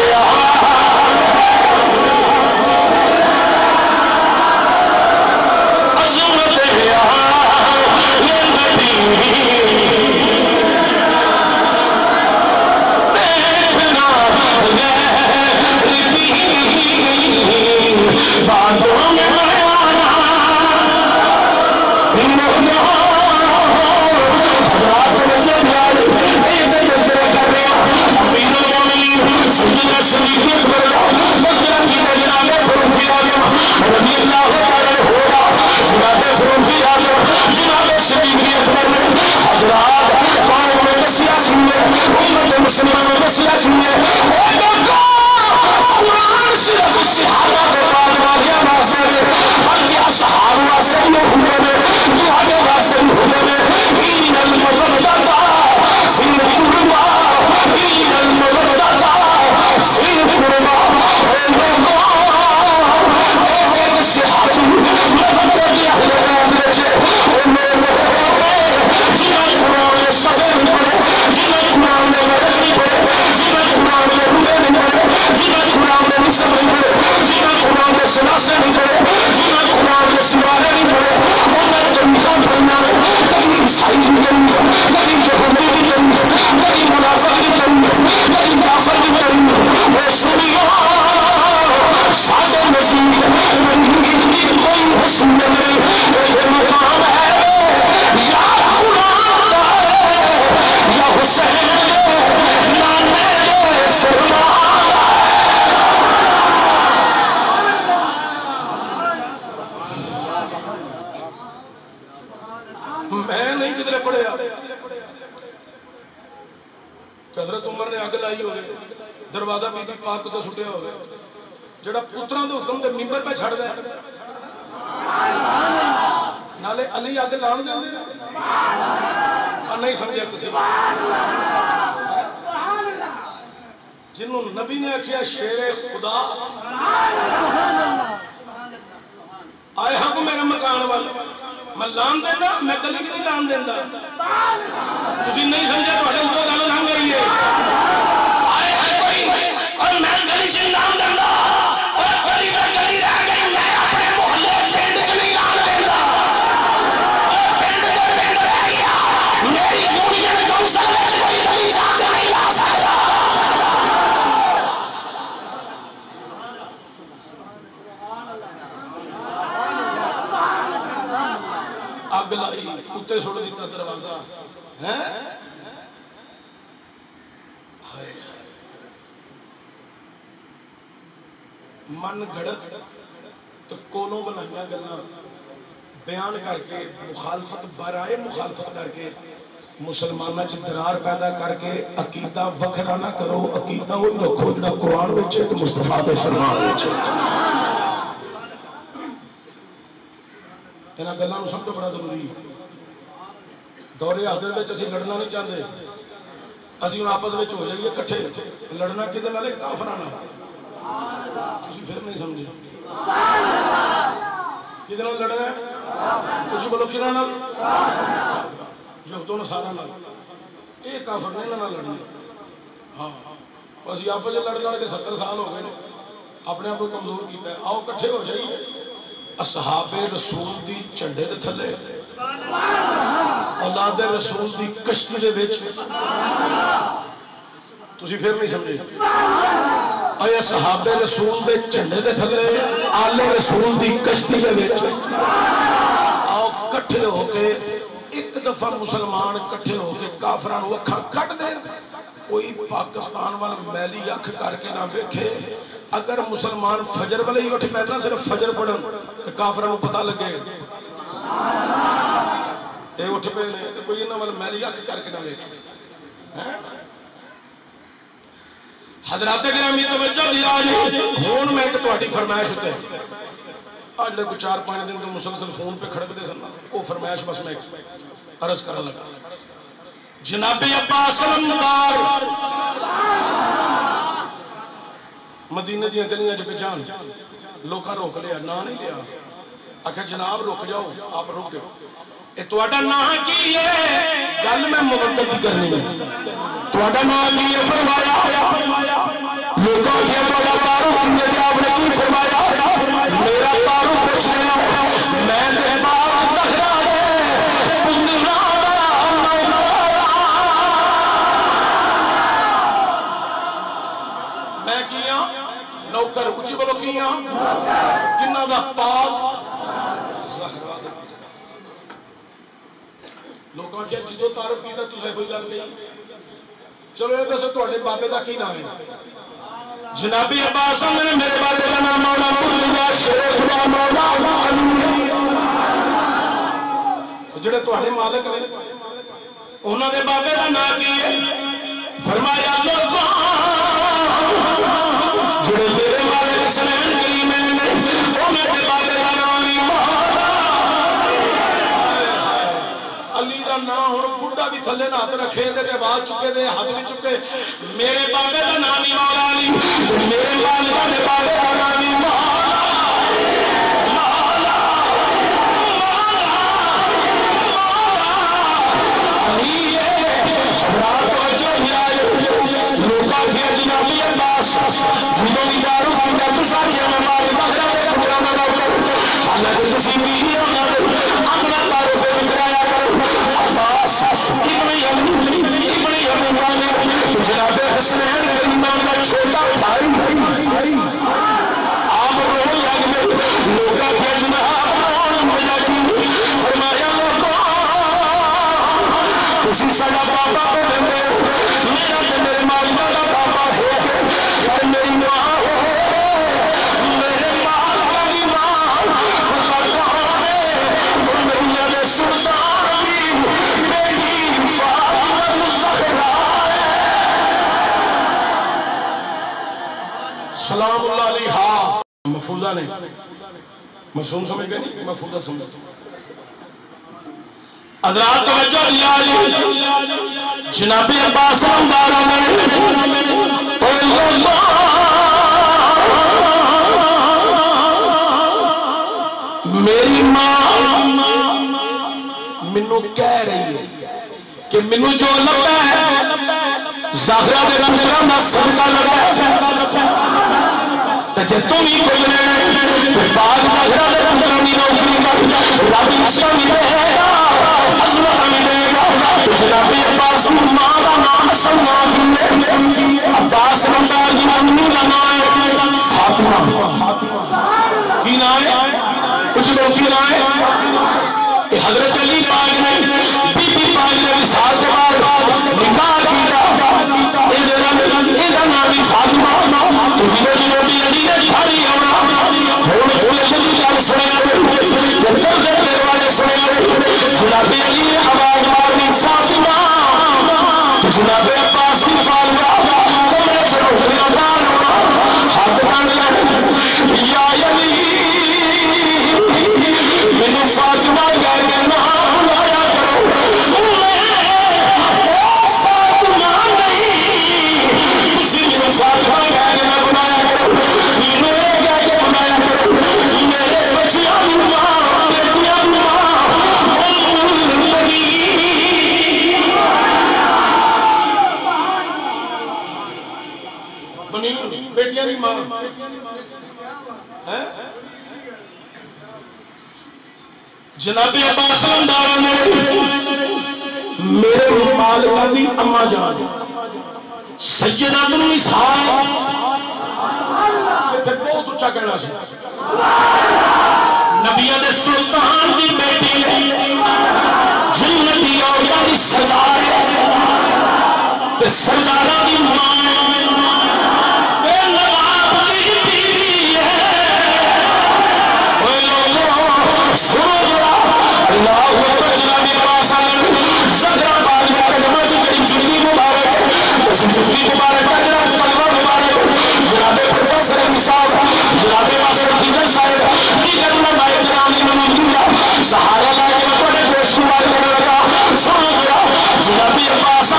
Speaker 1: حضرت عمر نے اگ لائی ہوگی دروازہ بی بی پاک تو سٹیا ہوگا جڑا پتراں دے حکم دے ممبر پہ چھڑ دے نالے علی اگ لان دیندے نہیں سمجھا تسی جنہوں نبی نے آخیا شیر خدا آئے حق میرے مکان والا میں لان دینا میں گلی نہیں لان دینا تسی نہیں سمجھا تو اٹھے اتو گل لان گئی ہے آئے ہے کوئی اور میں گلی چ لان دینا اور گلی میں گلی رہ گئی میں اپنے محلے پنڈ چ نہیں لان دینا پنڈ جو پنڈ رہ گیا میری یونین کونسل میں کوئی گلی جا کے نہیں لا سکتا اگ لائی کتے چھوڑ دیتا دروازہ من گھڑت تو کونوں بنائیاں گلنا بیان کر کے مخالفت برائے مخالفت کر کے مسلمانہ چ درار پیدا کر کے عقیدہ وکھرا نہ کرو عقیدہ وہی رکھو جڑا قرآن وچ تے مصطفیٰ دے فرمان وچ انہاں گلاں نوں سمجھنا بڑا ضروری ہے دور حاضر وچ اسی لڑنا نہیں چاہتے اسی ہن آپس وچ ہو جائیے اکٹھے لڑنا کدے نال کافراں نال تسی پھر نہیں سمجھے کدے نال لڑنا ہے تسی بولو کنا نال یہودوں نصارا نال اے کافر نہیں انہاں نال لڑنا ہاں اسی آپس وچ لڑ کے 70 سال ہو گئے اپنے آپ کو کمزور کیتا ہے آؤ اکٹھے ہو جائیے اصحاب رسول دی جھنڈے دے تھلے اولاد رسول دی کشتی دے وچ تسی پھر نہیں سمجھے اے اصحاب رسول دے جھنڈے دے تھلے آل رسول دی کشتی دے وچ آؤ کٹھے ہو کے ایک دفعہ مسلمان کٹھے ہو کے کافراں نوں اکھاں کٹ دین کوئی پاکستان والا میلی اکھ کر کے نہ ویکھے اگر مسلمان فجر والے ہی اٹھ بیٹھنا صرف فجر پڑھن تو کافراں نوں پتہ لگے اے اٹھ پے نے تے کوئی انہاں والا میلی اکھ کر کے نہ ویکھے حضرات گرامی توجہ دیا ہن میں ایک تہاڈی فرمائش تے آج لے کوئی 4-5 دن تو مسلسل فون پہ کھڑکتے سن وہ فرمائش بس میں عرض کرنے لگا جناب عباس علمدار مدینے دیا گلیاں جب جان لوکاں روک لیا نہ نہیں لیا آکھا جناب روک جاؤ آپ روک گئے اے تواڈا نام کی ہے گل میں مبتدی کرنی ہے تواڈا نام کی ہے فرمایا لوکاں کے تواڈا تعارف کیے تے آپ نے کی فرمایا میرا تعارف پوچھنا میں تے باغ زہرا دے پندرا میں کیا نوکر اچھی بولو کیا کنہ دا پاک زہرا دے لوکاں کیا جدو تعارف کیتا تو سے کوئی گل نہیں چلو یہ دسو تواڈے بابے دا کی نام ہے جنابی عباس نے میرے بابے کا نام مولا اللہ شیخ خدا مولا علی تو جڑے تواڈے مالک نے انہاں دے بابے دا نام کی ہے فرمایا لوکاں جڑے میرے مالک سنین کریم نے انہاں دے بابے دا نام ہی مولا علی دا نام ہن بڈھا بھی تھلے نہ ہاتھ رکھے دے آواز چکے دے ہاتھ بھی چکے میرے بابے دا نام ہی مولا علی میرے والدہ دے بابے دا نام ہی مولا علی ہے شبرات توجہ ہی آئے لوکاں کیا جنابی عباس جنہوں کی دارو کی دارو ساکھیا میں مال زہرہ دے پکرانا نہ کرو حالانکہ تسی میری ہونا دے اپنا تعارف بکرایا کرو عباس ابن ابی طالب جناب حسنین کے امام کا چھوٹا بھائی سلام اللہ علیہا محفوظہ نے معصوم سمجھ گئے نہیں محفوظہ سمجھ حضرات توجہ دیا جناب عباس رمضان میری ماں منو کہہ رہی ہے کہ منو جو لگا ہے زہرہ دے پترہ میں سمسا لگا ہے تجھے تم ہی کوئی نہیں تو بعد زہرہ دے پترہ میں نوکری کر رب اسلام دے گا عظمت ملے گا جناب عباس ماں کا نام اصل نام عباس رمضان کی امی کا نام ہے فاطمہ کی نام ہے کچھ لوگ کی نام ہے حضرت علی پاک نے بی بی پاک نے وصال سے بعد نکاح کیا ادھر نامی فاطمہ تجھے جنہوں کی علی نے چھاری ہونا تھوڑے بھولے جلی کر سنے جب دیکھنے والے سنے جناب علی نے آواز مارنی فاطمہ تو جناب عباس کی فاطمہ تو میں چلو جنہوں بار ہونا ہاتھ مان لے یا علی میں فاطمہ کہہ کے نام بلایا کرو میں فاطمہ نہیں اسی میں فاطمہ کہہ کے نہ بلایا کرو میں کہہ کے بلایا کرو میرے بچیاں ماں بیٹیاں ماں بنی بیٹیاں دی ماں جناب عباس رمضان نے میرے مالکہ دی اما جان سیدہ النساء یہ تھے بہت اچھا کہنا سی نبیہ دے سلطان دی بیٹی جنتی عورتہ دی سزار تے سزارہ دی ماں تے نواب دی بیوی ہے اوہ لوگوں سنو اللہ اکبر جناب عباس زہرا پاک میں قدمہ جنی جنی مبارک اس جنی مبارک کا جناب قدمہ مبارک جناب پروفیسر نصاب جناب ماسر فیضل صاحب دیگر علماء کرام موجودہ سہارا لائے بڑے پیش مبارک کرنے لگا سنو ذرا جناب عباس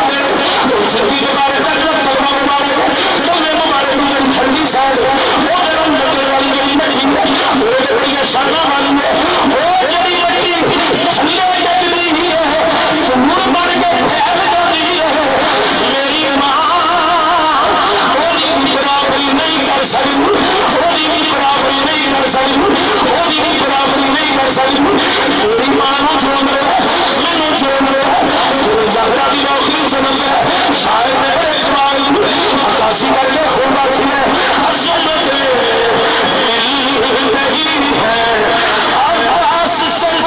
Speaker 1: جنی مبارک کا جناب قدمہ مبارک تمہیں مبارک میں ٹھنڈی صاحب وہ درم لگے والی جنی میں ٹھیک ہے وہ بڑی شرنا والی ہے وہ جنی چھلے جگلی ہی ہے تو مر بڑھ کے پھیل جاتی ہے میری ماں ہولی کی برابری نہیں کر سکتی ہولی کی برابری نہیں کر سکتی ہولی کی برابری نہیں کر سکتی میری ماں نو چھوڑ رہے میں نو چھوڑ رہے تیرے زہرہ کی نوکری سمجھ ہے شاید میں ایک بار عکاسی کر کے خوبہ تھی ہے عظمت نہیں ہے عباس سے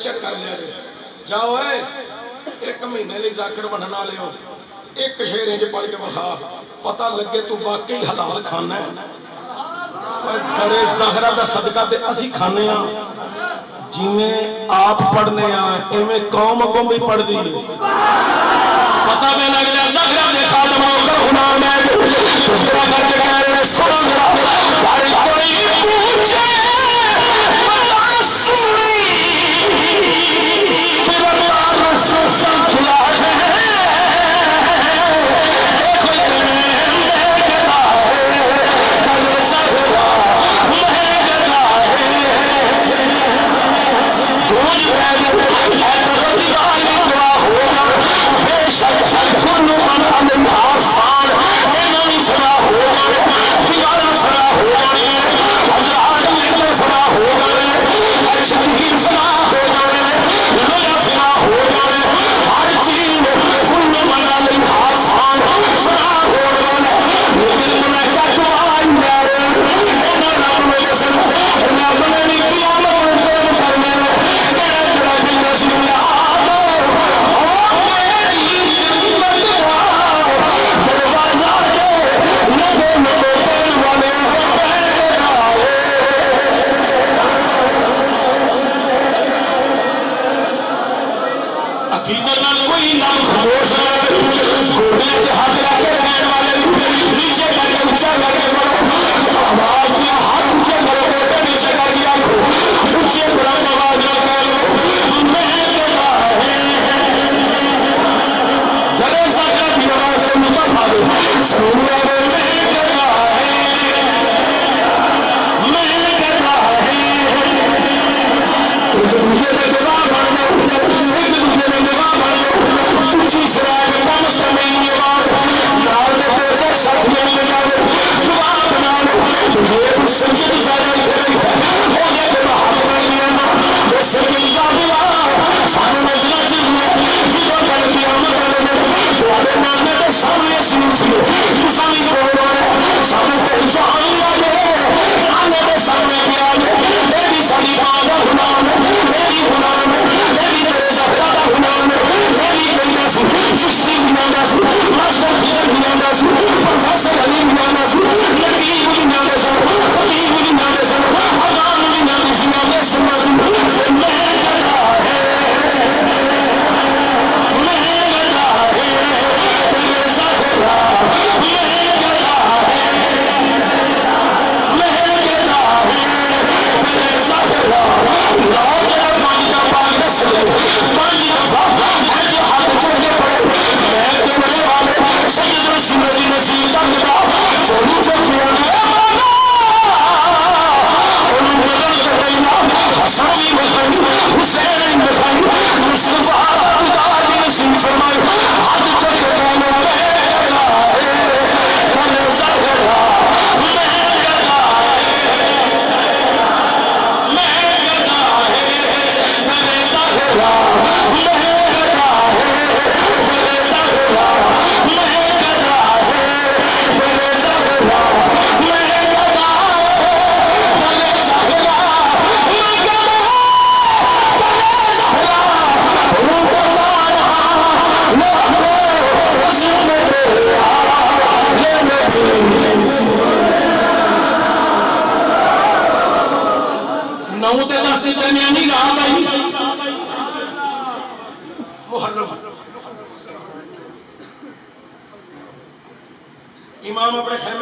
Speaker 1: چیک کر لیا جاؤ ہے ایک مہینے لئے ذاکر بننا لے ہو ایک شعر انج پڑھ کے بخا پتہ لگے تو واقعی حلال کھانا ہے درے زہرہ دا صدقہ تے اسی کھانے ہیں جی میں آپ پڑھنے آئے ایمیں قوم کو بھی پڑھ دی پتہ میں لگ جائے زہرہ دے خادم ہوگا ہونا میں تجھرہ کر کے کہہ رہے سنو گا کوئی پوچھے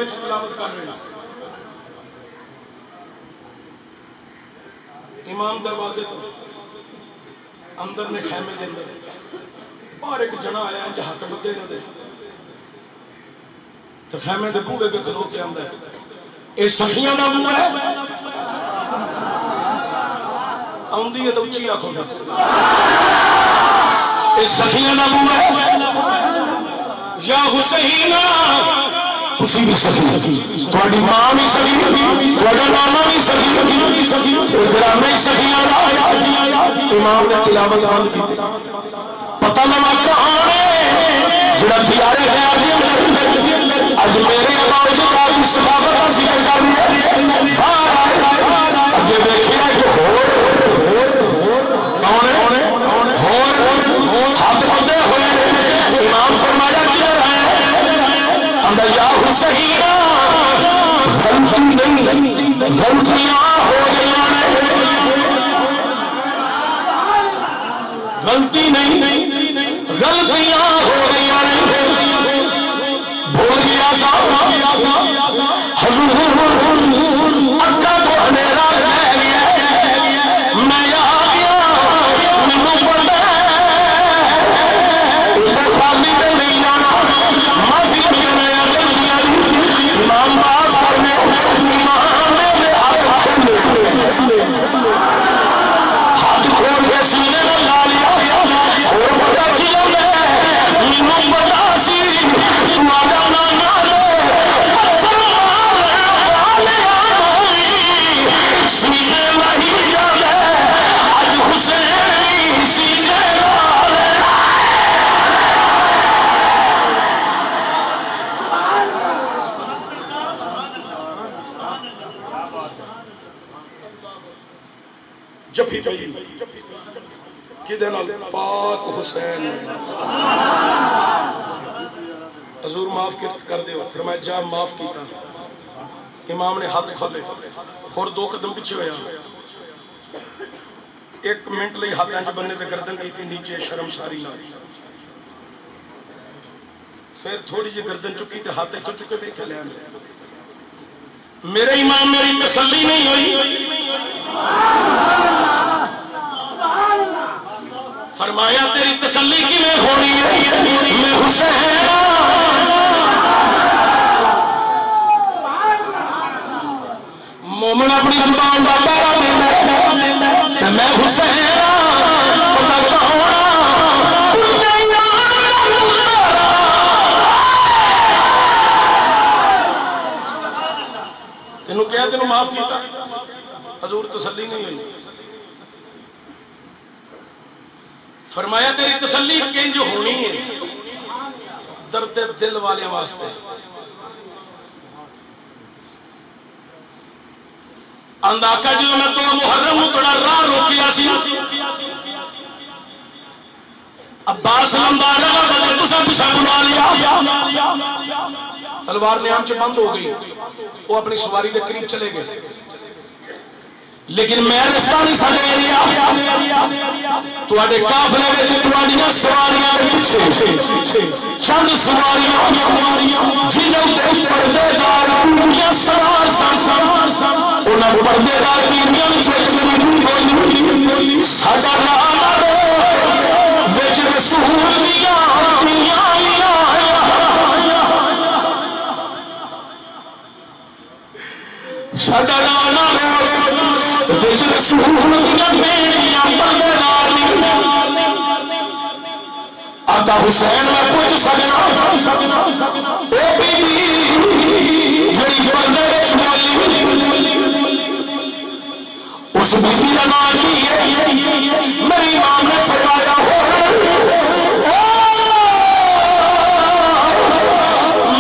Speaker 1: میں تلاوت کر رہے ہیں. امام دروازے تو اندر نے خیمے دے اندر باہر ایک جنا آیا ہے جہاں تک بدے نہ دے تو خیمے دے بوڑے کے کھلو کے اندر اے سخیاں دا بوڑا ہے آؤندی ہے تو اچھی آنکھوں گا اے سخیاں دا بوڑا ہے یا حسینہ تسی بھی سخی تھوڑی ماں بھی سخی تھوڑا نانا بھی سخی اکرام میں سخی آیا امام نے تلاوت بند کی تھی پتہ لگا کہاں ہے جڑا دیارے خیال دے آج میرے امام جدا بھی صحابت حاصل کر رہی ہے اگے دیکھیا کہ کون ہے ہاتھ بندے ہوئے امام فرمایا کیا ہے اندر یا حسینہ غلطیاں ہو گئی غلطی نہیں غلطیاں ہو گئی بھول گیا حضور اکا تو اندھیرا رہ گیا میں آ گیا مینوں پتہ ادھر خالی تے نہیں جانا معافی ملنے امام باز کرنے امام نے ہاتھ کھول کے سینے میں لا لیا اور پتہ کیا مینوں پتہ سی تمہارا نانا پتھر مارنے والے سینے وہی جانے اج حسین سینے والے جفی پئی کدے نال پاک حسین حضور معاف کر دیو فرمایا جا معاف کیتا امام نے ہاتھ کھولے اور دو قدم پیچھے ہویا ایک منٹ لئی ہاتھ انج بننے تے گردن کی تھی نیچے شرمساری نہ پھر تھوڑی جی گردن چکی تے ہاتھ تو چکے تے تھے لے میرے امام میری تسلی نہیں ہوئی فرمایا تیری تسلی کی میں ہونی ہے میں حسین مومن اپنی زبان دا پہرا دینا میں حسین پتہ کہاں تینوں کیا تینوں معاف کیتا حضور تسلی نہیں ہوئی فرمایا تیری تسلی کنج ہونی ہے درد دل والے واسطے انداکہ جو میں تو محرم تڑا راہ روکیا سی عباس لمبار لگا تسا پیچھے بلا لیا تلوار نے آنچ بند ہو گئی وہ اپنی سواری کے قریب چلے گئے لیکن میں رستہ نہیں سجے لیا تو اڈے کافلے وچ تواڈیاں سواریاں پیچھے چند سواریاں جنہاں تے پردے دار دنیا سوار سن انہاں پردے دار دنیا وچ کوئی ساڈا راہ وچ رسول دیاں ساڈا راہ وچ رسول دیاں بیڑیاں پردے دار آقا حسین میں پوچھ سکنا اے بی بی جڑی پردے وچ بولی اس بی بی دا نام کی ہے میری ماں نے فرمایا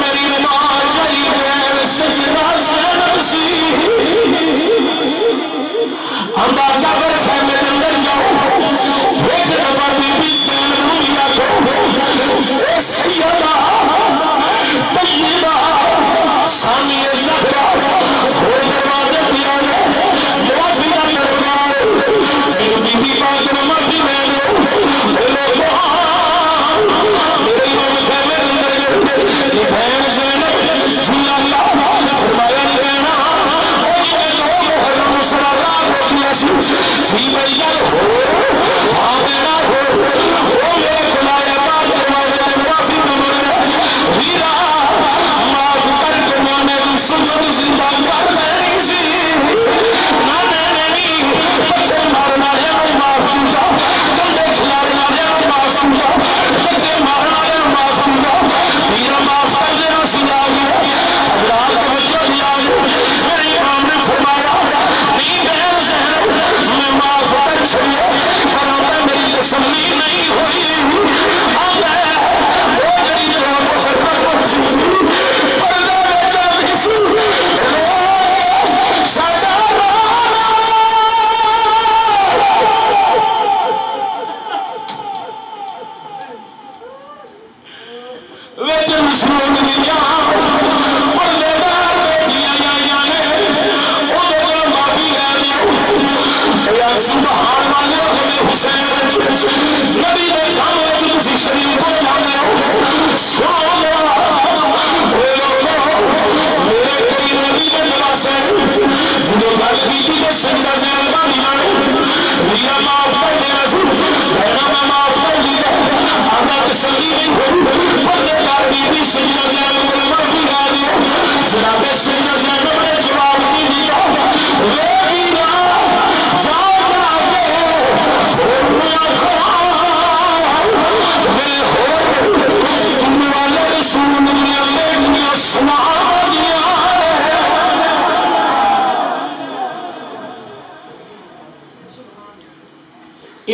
Speaker 1: میری ماں جئی غیر سجدہ زینب سی ہم آقا پر خیمے دے اندر جاؤ ایک دفعہ بی بی اے سیدہ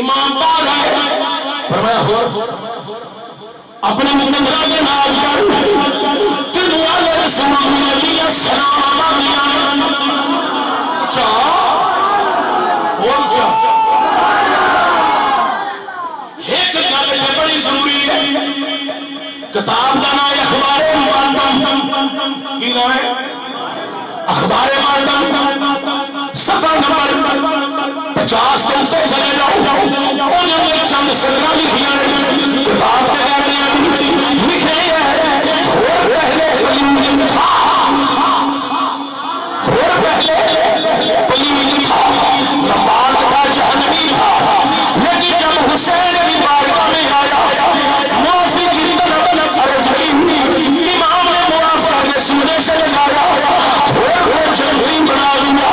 Speaker 1: امام پاک آئے فرمایا ہو اپنے مقدرہ کے ناز کر تنو علیہ السلام علیہ السلام چاہ اور چاہ ایک گل ہے بڑی ضروری ہے کتاب کا نام اخبار مقدم کی نام ہے اخبار مقدم صفحہ نمبر 50 سے چلے جاؤ انہوں نے چند سطریں لکھیاں کتاب کے لکھے ہیں اور پہلے پلیم تھا اور پہلے پلیم تھا جمال تھا جہنمی تھا لیکن جب حسین کی بارگاہ میں آیا معافی کی طلب عرض کی امام نے موافقہ کے سمجھے سے لگایا اور وہ جنتی بنا لیا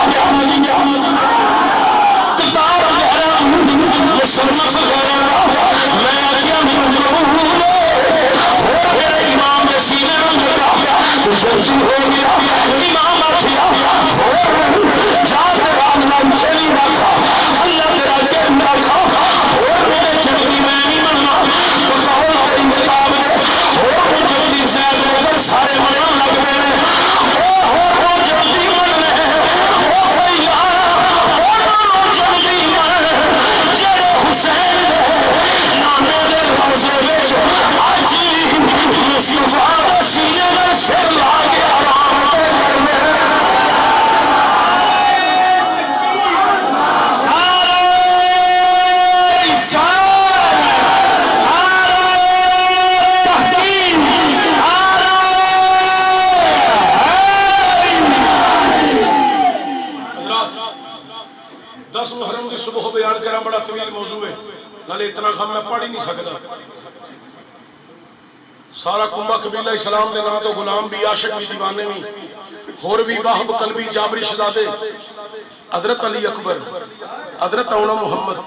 Speaker 1: کتاب یہ سرمت غیرہ میں آجیا میں اور میرے امام نے سینے میں لگا جنتی ہو گیا امام آجیا اور جات رام چلی رکھا اللہ تیرا کہم رکھا اور میرے جنتی میں نہیں مننا بتاؤ تیری کتاب ہے اور وہ جنتی زید لے سارے منع لگ رہے ہیں وہ جنتی من رہے ہیں وہ یار وہ جنتی من جڑے حسین دے نامے دے روزے وچ آجی مصطفیٰ دے سینے میں سر لا کے آرام تے کرنے محرم کی صبح بیان کرنا بڑا طویل موضوع ہے نالے اتنا خم میں پڑھ ہی نہیں سکتا سارا کمبہ قبیلہ اسلام دے نام تو غلام بھی عاشق بھی دیوانے بھی اور بھی واہب قلبی جابری شہزادے حضرت علی اکبر حضرت اونا محمد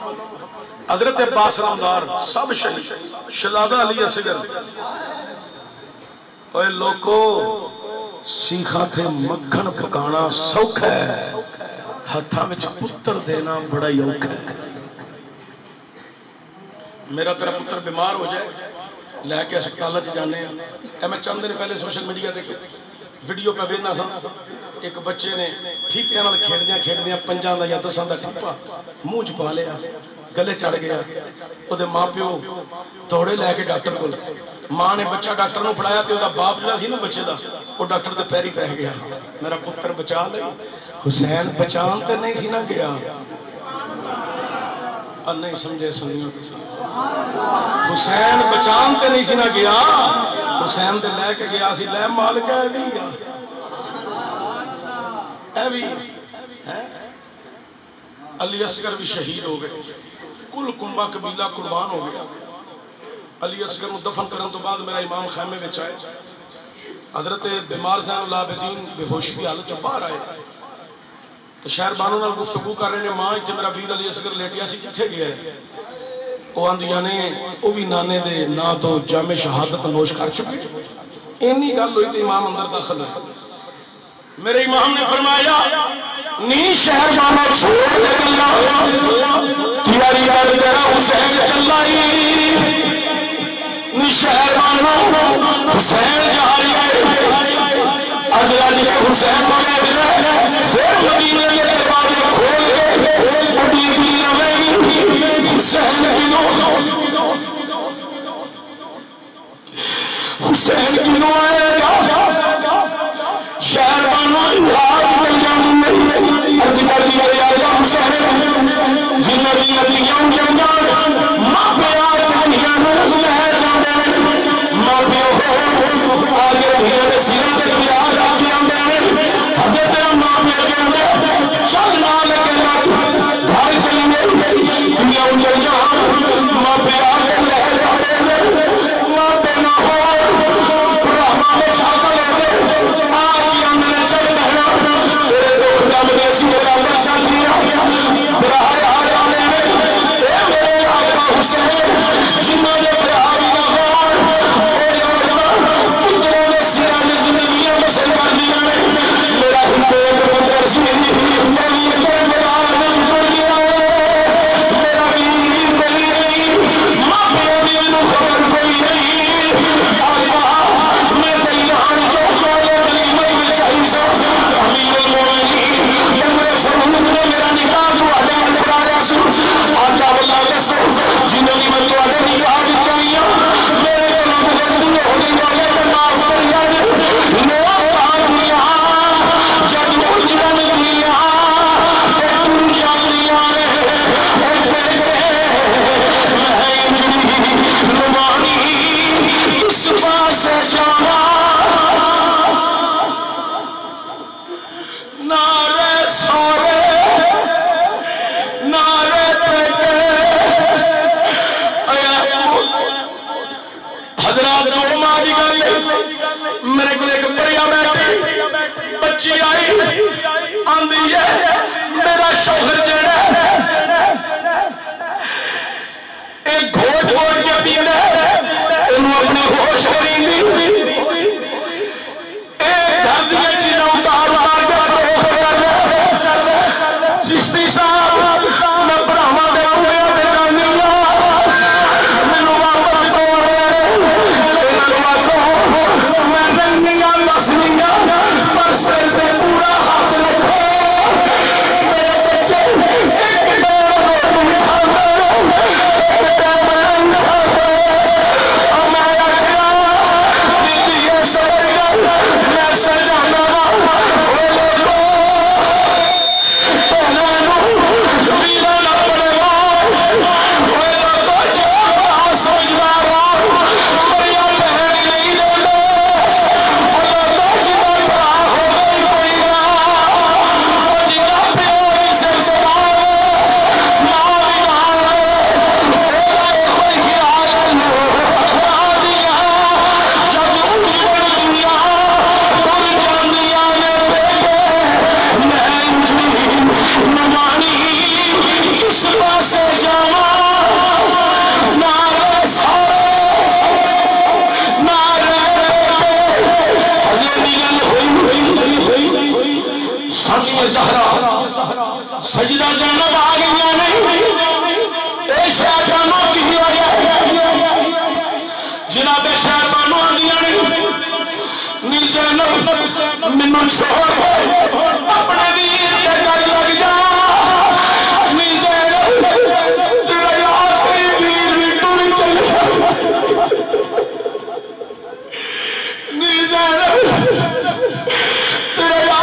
Speaker 1: حضرت عباس رمضان سب شہید شہزادہ علی اصغر اوے لوکو سیکھا تھے مکھن پکانا سوکھ ہے ہتھا میں پتر دینا بڑا یوک ہے میرا تیرا پتر بیمار ہو جائے لے کے اسپتالہ جانے ہیں میں چند دن پہلے سوشل میڈیا دیکھے ویڈیو پہ ویڈنا سا ایک بچے نے ٹھیپیاں نال کھیڑ دیاں پنجاں دا یا دساں دا ٹھیپا منہ پا لیا گلے چڑھ گیا او دے ماں پیو دوڑے لے کے ڈاکٹر کو ماں نے بچہ ڈاکٹر نو پڑھایا تے او دا باپ جڑا سی نا بچے دا او ڈاکٹر دے پیری پہ گیا میرا پتر بچا لے حسین بچان تے نہیں سی نہ گیا اور نہیں سمجھے سنیوں حسین بچان تے نہیں سی نہ گیا حسین تے لے کے گیا سی لے مالک ہے بھی علی اصغر بھی شہید ہو گئے کل کنبہ قبیلہ قربان ہو گیا علی اصغر دفن کرن تو بعد میرا امام خیمے میں چاہے حضرت بیمار زین اللہ بدین بے ہوشی کی حالت چ باہر آئے تو شہر بانو نال گفتگو کر رہے ہیں ماں اتنے میرا ویر علی اصغر لیٹیا سی کتھے گیا ہے او آندیاں نے او بھی نانے دے نا تو جامع شہادت نوش کر چکے اینی گل ہوئی تو امام اندر داخل ہے میرے امام نے فرمایا نی شہر بانو چھوڑ دے گلا تیاری کر تیرا حسین چلائی نی شہر بانو حسین جاری ہے اج کے حسین کو کہتے ہیں پھر مدینے کے دروازے کھول کے اٹھی بھی رہے حسین کیوں آئے گا شہر بانو انتہاج مل جانی عرض کر دی گئی آیا حسین جن نبی نبیوں کے اندر ماں پہ آئے دنیا میں لے جانے ماں پہ ہو آگے دھیرے سیرے سے پیار رکھے اندر حضرت ماں پہ کے اندر چل نہ لگے گھر چلی گئی دنیا اجڑ جہاں ماں پہ آگے لے جانے ماں پہ نہ ہو رحمہ میں چھاتا لے آگے اندر چل بہنا تیرے دکھ دم دے دی گل میرے کو ایک پڑیا بیٹھی بچی آئی آندی ہے میرا شوہر جڑا ایک گھوٹ گھوٹ کے پینا انہوں اپنی ہوش کری دی ایک گھر دیا چیزیں اتار اتار کے فروخت کر لے چشتی صاحب میں براہما دے ہوئے دے جانی مینوں واپس تو میں رنگیاں نسلیاں پر سر سے پورا ہاتھ رکھو میرے بچے ایک دور اٹھا سجدہ زینب آ گئی نہیں اے شہزانوں کی ہویا جناب شہزانوں آندیاں نہیں نی زینب منن شوہر اپنے ویر کے گل لگ جا نی زینب تیرا آخری ویر بھی ٹر چلے نی زینب تیرا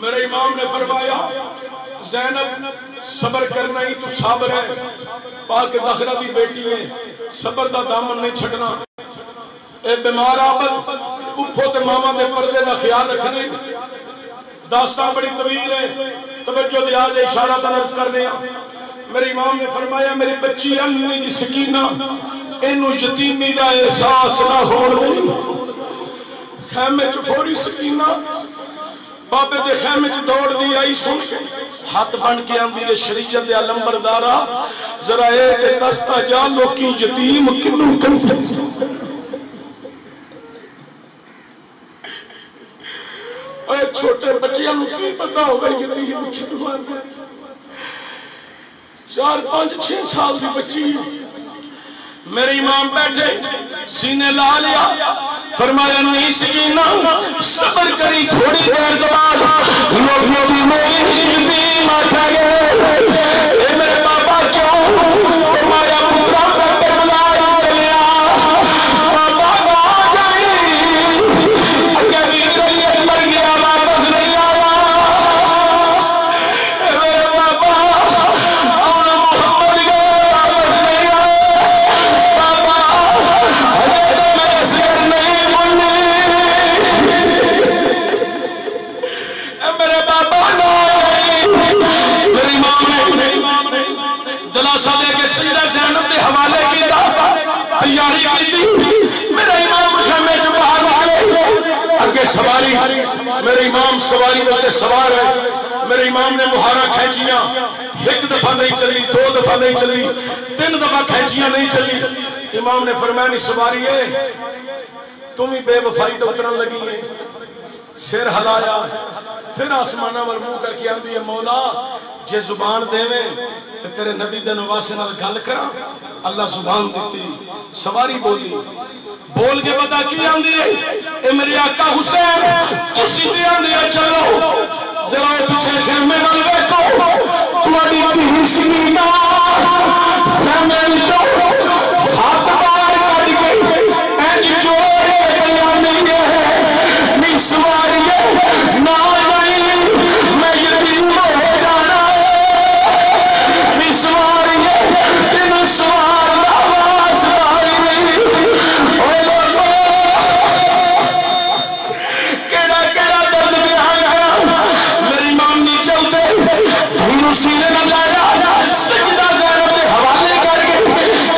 Speaker 1: میرے امام نے فرمایا زینب صبر کرنا ہی تو صابر ہے پاک زہرہ دی بیٹی ہے صبر دا دامن نہیں چھڑنا اے بیمار آبد پپھو تے ماما دے پردے دا خیال رکھنے داستان بڑی طویل ہے توجہ دیا جائے اشارہ تنرز کر دیا میرے امام نے فرمایا میری بچی امنی کی سکینہ انہوں یتیمی دا احساس نہ ہو خیمے چفوری سکینہ بابے دے خیمے چ دوڑ دی آئی سن ہاتھ بن کے آندی ہے شریعت دے علمبردارا ذرا ایک دستا جا لوکی یتیم کنوں کرتے اے چھوٹے بچیاں کی پتا ہوگا یتیم کنوں آندے 4 5 6 سال دی بچی میرے امام بیٹھے سینے لا لیا فرمایا نہیں سکینہ صبر کری تھوڑی دیر بعد لوگ یتیم آکھا گئے اے میرے بابا کیوں فرمایا پترا پر کربلا چلیا بابا آ جائی اگر بھی ریت مر گیا واپس نہیں آیا اے میرے بابا اونا محمد گئے واپس نہیں آیا بابا حضرت میرے سکر نہیں بنی اے میرے بابا میری امام نے جلاسہ دے کے سجدہ زینب دے حوالے کی تیاری کی تھی میرا امام خیمے جو باہر آئے اگے سواری میرے امام سواری بلتے سوار ہے میرے امام نے مہارہ کھینچیاں 1 دفعہ نہیں چلی 2 دفعہ نہیں چلی 3 دفعہ کھینچیاں نہیں چلی امام نے فرمایا نہیں سواری ہے تم ہی بے وفائی تو اترن لگی ہے سر ہلایا پھر آسمانہ وال منہ کر کے آندی ہے مولا جے زبان دیویں تے تیرے نبی دے نواسے نال گل کراں اللہ زبان دیتی سواری بولی بول کے بتا کی آندی ہے اے میرے آقا حسین اسی تے آندی ہے چلو ذرا پیچھے خیمے نال ویکھو تواڈی دھی سینا خیمے وچوں ہاتھ باہر کڈ کے انج جوڑ کے بیان نہیں ہے نہیں سواریے نہ نہیں میں یتیم ہو جانا نہیں سواریے تین سوار دا واسطہ نہیں اوے لوگو کیڑا کیڑا درد بیان کرا میری امام نہیں چلتے دھینو سینے نہ لایا سجدہ زینب دے حوالے کر کے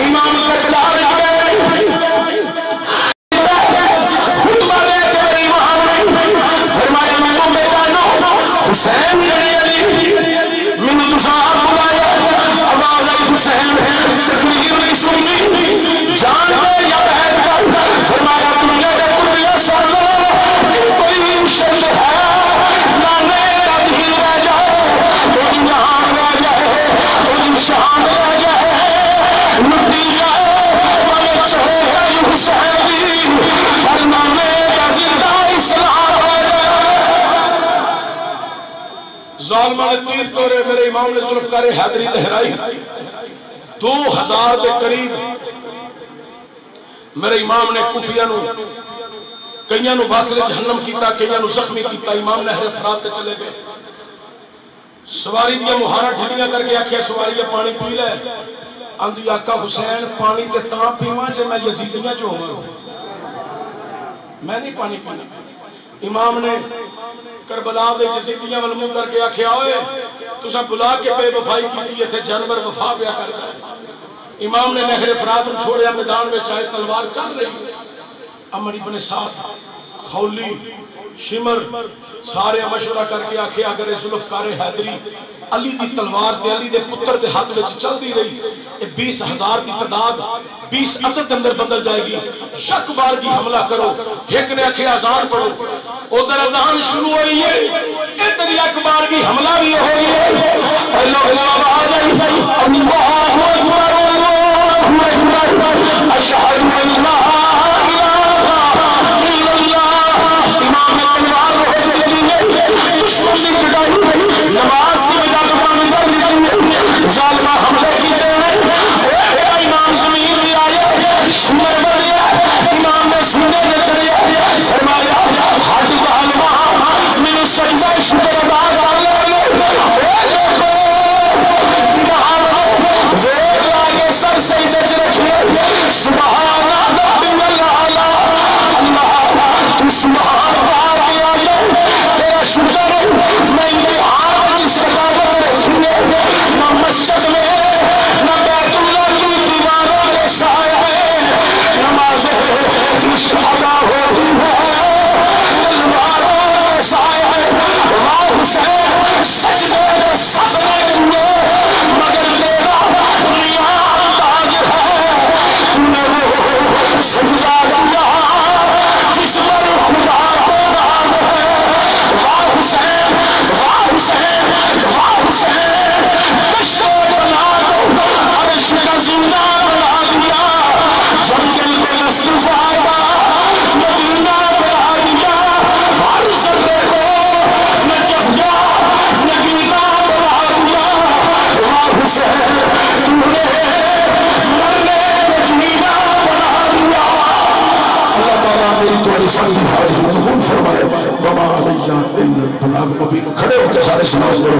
Speaker 1: امام کربلا وچ گئے خطبہ دے کے میری امام نے فرمایا مینوں پہچانو حسین بن علی مینوں تساں بلایا آواز آئی حسین تکبیر نہیں سنی جان دے یا بیٹھ کر فرمایا دنیا دے کتیا سن لو کوئی شد ہے نانے کا دھیل رہ جائے کوئی جہان رہ جائے کوئی شان رہ جائے مٹی جائے مگر چہرے کا حسین دی ہر نانے کا زندہ اسلام رہ جائے ظالمہ نے تیر توڑے میرے امام نے ذوالفقار حیدری لہرائی 2000 دے قریب میرے امام نے کوفیہ نو کئیاں نو واصل جہنم کیتا کئیاں نو زخمی کیتا امام نہر فرات تے چلے گئے سواری دیا مہارا ڈھلیاں کر کے آکھیا سواری پانی پی لے آندی آقا حسین پانی تے تاں پیواں جے میں یزیدیاں چ ہوواں میں نہیں پانی پینا امام نے کربلا دے یزیدیاں ول منہ کر کے آکھیا اوئے تساں بلا کے بے وفائی کیتی تے جانور وفا پیا کردا ہے امام نے نہر فرات نو چھوڑیا میدان وچ آئے تلوار چل رہی عمر ابن سعد خولی شمر سارے مشورہ کر کے آکھے اگر ذوالفقار حیدری علی دی تلوار تے علی دے پتر دے ہاتھ وچ چل دی رہی 20,000 دی تعداد 20 عدد دے اندر بدل جائے گی شک بار کی حملہ کرو ایک نے آکھے اذان پڑھو ادھر اذان شروع ہوئی ہے ادھر یک بار کی حملہ بھی ہوئی ہے اللہ آواز آئی اللہ اکبر اللہ اکبر اشہد ان لا نماز کی بجا تو پانی کر دیتی ہے ظالمہ حملے کی دے امام زمین بھی آئے سنر بڑھیا امام نے سنر نے چڑھیا فرمایا حد ظالمہ میں سجدہ شکر ادا کر لے امام زور لاگے سر سجدے چ رکھیے سبحان اللہ اللہ تو سبحان اللہ تیرا شکر میں نہ مسجد میں نہ بیت اللہ کی دیواروں کے سائے نمازیں شہدا ہوتی ہے تلواروں کے سائے واہ حسین سجدے سجدے کیے مگر تیرا نیا انداز ہے تو نے وہ سجدہ کیا جس پر خدا کو نام ہے واہ حسین واہ حسین واہ حسین زندہ بنا دیا جب جل میں مصطفیٰ کا مدینہ بنا دیا ہر سردے کو نجف جا نگینہ بنا دیا واہ حسین تو نے مرنے کو جنینہ بنا دیا اللہ تعالیٰ میری توڑی سنی حاضر مضمون فرمائے وما علیہ الا البلاغ مبین کھڑے ہو کے سارے سناس کرو